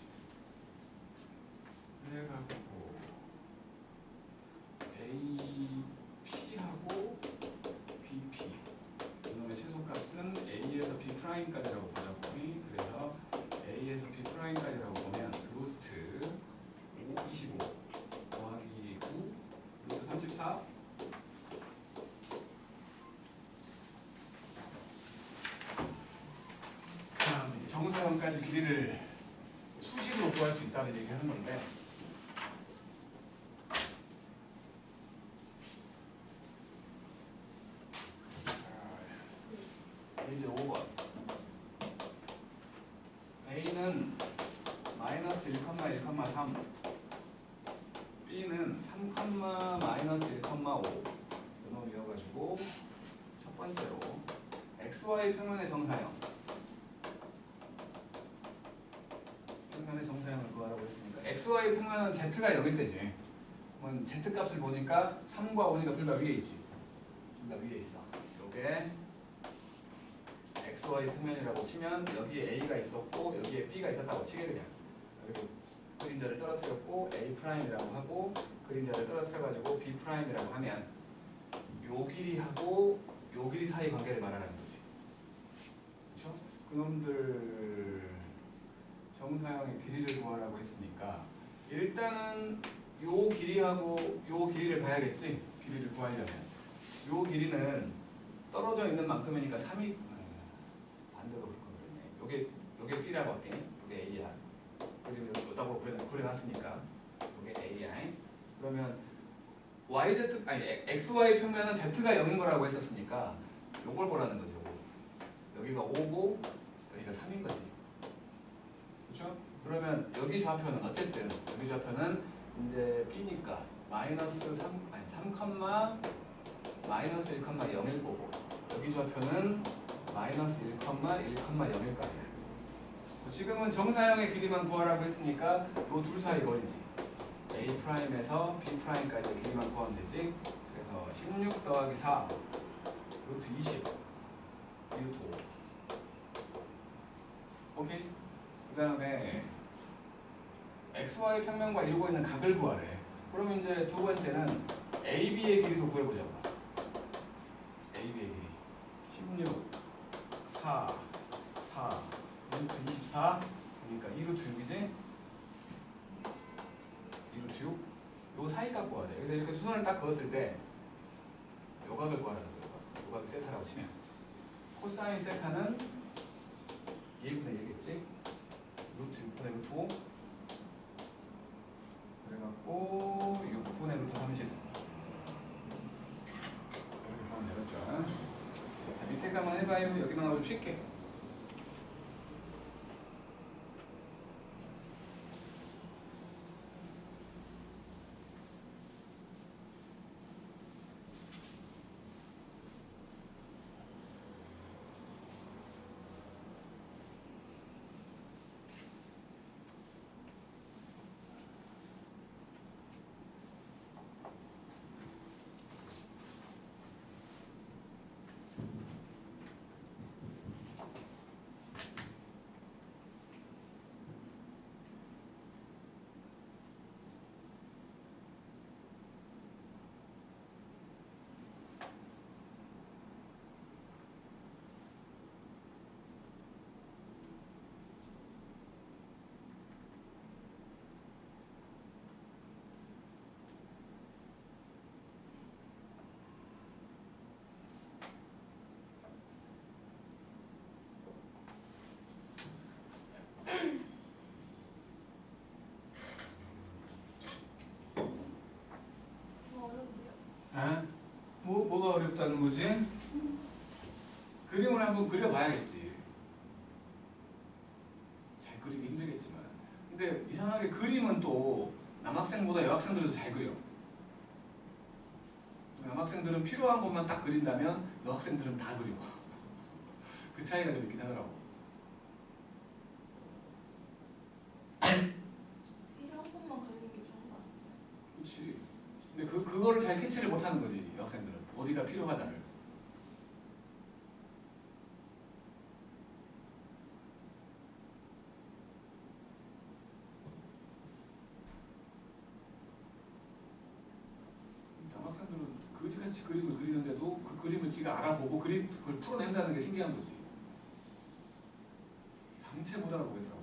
여기까지 길이를 수식으로 구할 수 있다는 얘기를 하는 건데 이제 5번 A는 마이너스 1,1,3 B는 3, 마이너스 1,5 이놈 이어가지고 첫 번째로 XY 평면의 정사형 평면의 정사형을 구하라고 했으니까 XY 평면은 Z가 0일 때지. 그러면 Z 값을 보니까 3과 5니까 둘 다 위에 있지. 둘 다 위에 있어. 이게 XY 평면이라고 치면 여기에 A가 있었고 여기에 B가 있었다고 치게 그냥. 그리고 그림자를 떨어뜨렸고 A'이라고 하고 그림자를 떨어뜨려가지고 B'이라고 하면 요 길이하고 요 길이 사이 관계를 말하는 거지. 그렇죠? 그놈들 정사형의 길이를 구하라고 했으니까 일단은 요 길이하고 요 길이를 봐야겠지. 길이를 구하려면 요 길이는 떨어져 있는 만큼이니까 3이 반대로 그럴 거거든요. 요게 B라고 할게. 요게 A야. 그리고 요따고 그려놨으니까 요게 A야. 그러면 YZ 아니 XY 평면은 Z가 0인 거라고 했었으니까 요걸 보라는 거죠. 여기가 5고 여기가 3인 거지. 그렇죠? 그러면 여기 좌표는 어쨌든 여기 좌표는 이제 B니까 마이너스 3, 아니 3, 마이너스 1,0일 거고 여기 좌표는 마이너스 1,0일 거 아니야. 지금은 정사형의 길이만 구하라고 했으니까 요 둘 사이 거리지. A'에서 B'까지 길이만 구하면 되지. 그래서 16 더하기 4 루트 20 루트 5. 오케이? 그 다음에 XY 평면과 이루고 있는 각을 구하래. 그럼 이제 두 번째는 AB의 길이도 구해보자고. AB의 길이 16 4 루트 24 그러니까 2루트 6이지? 2루트 6? 요 사이 값 구해야 돼. 그래서 이렇게 수선을 딱 그었을 때 요각을 구하라는 거예요. 요각을 세타라고 치면 코사인 세타는 2분의 1겠지? 루트 6분의 루트 5 그래갖고 6분의 루트 30 이렇게 보면 되겠죠. 밑에 거 한번 해봐요. 여기만 하고 좀 쉴게. 뭐가 어렵다는 거지? 그림을 한번 그려봐야겠지. 잘 그리기 힘들겠지만. 근데 이상하게 그림은 또 남학생보다 여학생들도 잘 그려. 남학생들은 필요한 것만 딱 그린다면 여학생들은 다 그려. 그 차이가 좀 있긴 하더라고. 필요한 것만 그리는 게 좋은 거 같아. 그렇지. 근데 그거를 잘 캐치를 못하는 거지 여학생들은. 어디가 필요하다를. 남학생들은 그지같이 그림을 그리는데도 그 그림을 지가 알아보고 그걸 풀어낸다는 게 신기한 거지. 당체 못 알아보겠더라고.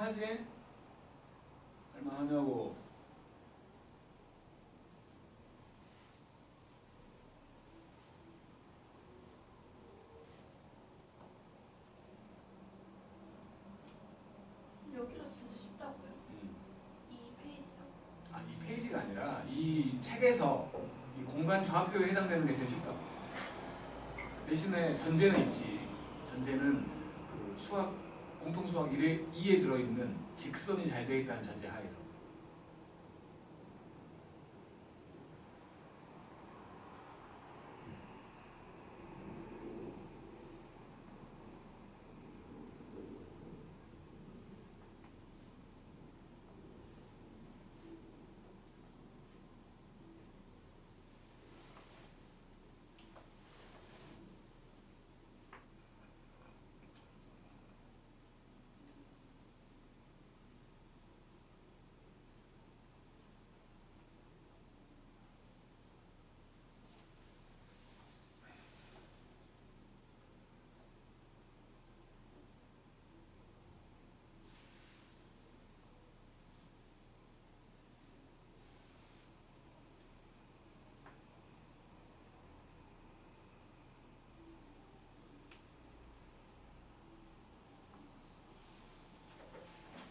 할만하지? 할만하냐고. 여기가 진짜 쉽다고요? 이 페이지요? 아니 이 페이지가 아니라 이 책에서 이 공간 좌표에 해당되는 게 제일 쉽다. 대신에 전제는 있지. 전제는 그 수학 공통 수학 2에 들어있는 직선이 잘 되어 있다는 전제 하에서.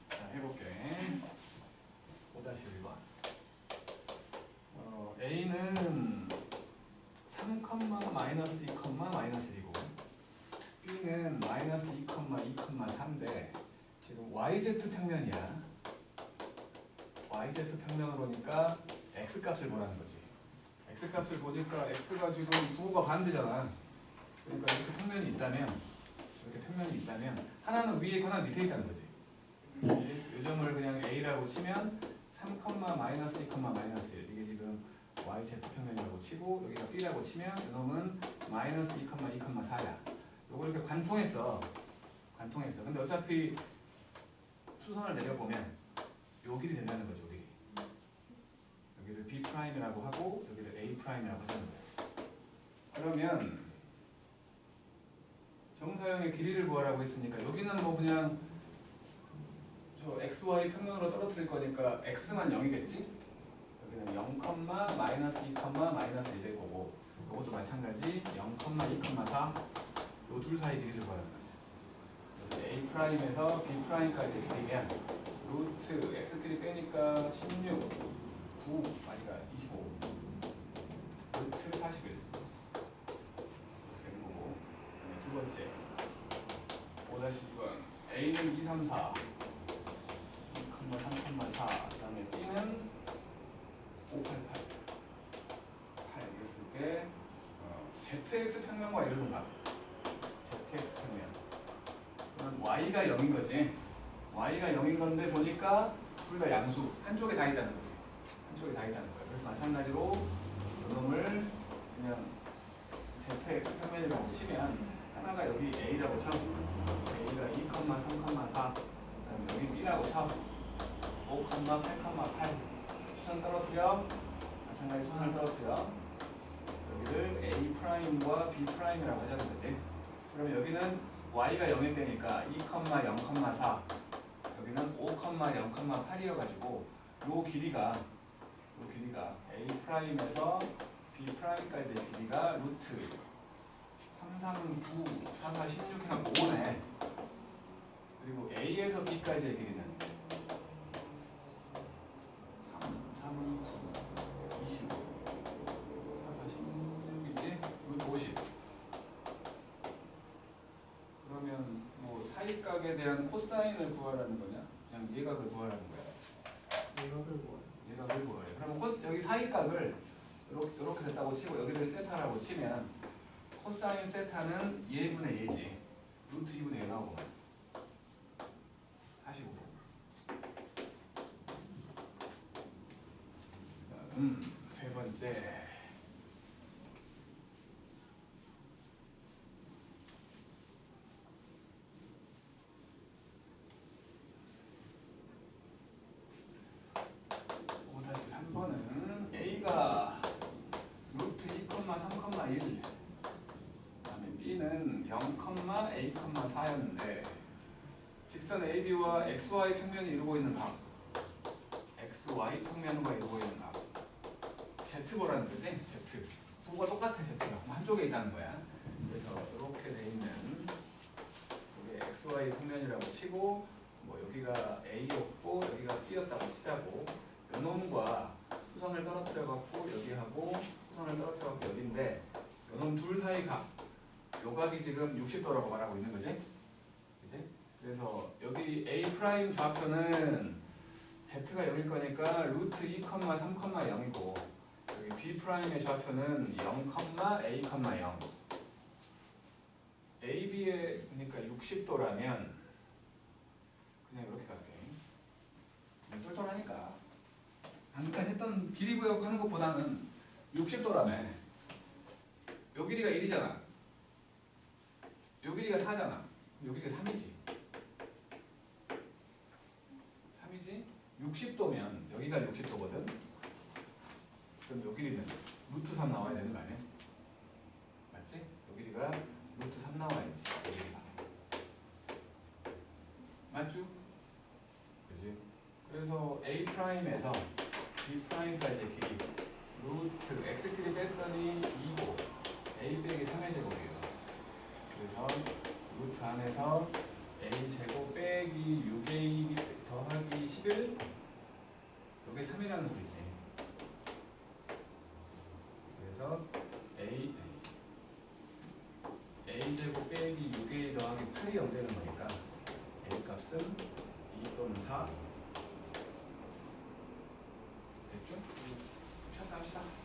자, 해볼게. 5-1번. A는 3, 마이너스 2, 마이너스 1이고 B는 마이너스 2, 2, 3인데 지금 YZ 평면이야. YZ 평면으로 오니까 X값을 보라는 거지. X값을 보니까 X가 지금 부호가 반대잖아. 그러니까 이렇게 평면이 있다면 하나는 위에 있고 하나는 밑에 있다는 거지. 이 점을 그냥 A라고 치면 3, 마이너스 2, 마이너스 1 이게 지금 YZ 평면이라고 치고 여기가 B라고 치면 이놈은 마이너스 2, 2, 4야. 요거 이렇게 관통했어. 근데 어차피 수선을 내려보면 요 길이 된다는 거죠. 여기를 B'이라고 하고 여기를 A'이라고 하자는 거예요. 그러면 정사형의 길이를 구하라고 했으니까 여기는 뭐 그냥 저 XY 평면으로 떨어뜨릴 거니까 X만 0이겠지? 여기는 0, 마이너스 2, 마이너스 1 될 거고 이것도 마찬가지 0, 2, 4 요 둘 사이 길이를 구하는 거예요. A'에서 B'까지 길이면 루트 X끼리 빼니까 16, 9, 아니가 25 루트 41 되는 거고 두 번째 5-2번 A는 2, 3, 4 3, 4 그 다음에 B는 5, 8, 8 이랬을 때 ZX 평면과 이런 거 ZX 평면 그러면 Y가 0인 거지. Y가 0인 건데 보니까 둘 다 양수 한쪽에 다 있다는 거지. 그래서 마찬가지로 이놈을 그냥 ZX 평면이라고 치면 하나가 여기 A라고 쳐. A가 2, 3, 4 그다음에 여기 B라고 쳐. 5, 8, 8 수선 떨어뜨려. 마찬가지 수선을 떨어뜨려. 여기를 A'과 B'이라고 하자는 거지. 그러면 여기는 Y가 0일 때니까 2, 0, 4 여기는 5, 0, 8이어가지고 요 길이가 A'에서 B'까지의 길이가 루트 3, 3, 9, 4, 4, 16 해갖고 5네. 그리고 A에서 B까지의 길이는 3, 3, 9, 25 4, 4, 16이지? 루트 50 그러면 뭐 사이각에 대한 코사인을 구하라는 거냐? 그냥 예각을 구하라는 거야. 예각을 구하래. 그러면 여기 사이각을 이렇게 됐다고 치고 여기를 세타라고 치면 코사인 세타는 예분의 예지. 루트 2분의 1 나오고 45도. 세 번째. A가 루트 2, 3, 1 그다음에 B는 0, A, 4였는데 직선 AB와 XY 평면이 이루고 있는 각 XY 평면과 이루고 있는 각 Z 보라는 거지? Z 부가 똑같아. Z가 한쪽에 있다는 거야. 그래서 이렇게 돼 있는 이게 XY 평면이라고 치고 뭐 여기가 A였고 여기가 B였다고 치자고 요놈과 수선을 떨어뜨려 갖고 여기하고 수선을 떨어뜨려 갖고 여기인데 요놈 둘 사이 각 요 각이 지금 60도라고 말하고 있는 거지? 그지? 그래서 여기 A 프라임 좌표는 Z가 0일 거니까 루트 2, 3,0이고 여기 B 프라임의 좌표는 0, A, 0 AB의 그러니까 60도라면 그냥 이렇게 갈게. 그냥 똘똘하니까 아까 했던 길이 구역하는 것보다는 60도라며 요 길이가 1이잖아 요 길이가 4잖아 요 길이가 3이지 3이지 60도면 여기가 60도거든 그럼 요 길이는 루트 3 나와야 되는 거 아니야? 맞지? 요 길이가 루트 3 나와야지 요 길이가 맞죠? 그지? 그래서 A 프라임에서 B 프라임까지의 길이 루트 X 길이 뺐더니 2고 A 빼기 3의 제곱이에요. 그래서 루트 안에서 A 제곱 빼기 6A 더하기 11 여기 3이라는 소리지. 그래서 A 제곱 빼기 6A 더하기 8이 0 되는 거니까 A 값은 2 또는 4 됐죠? 시작합시다.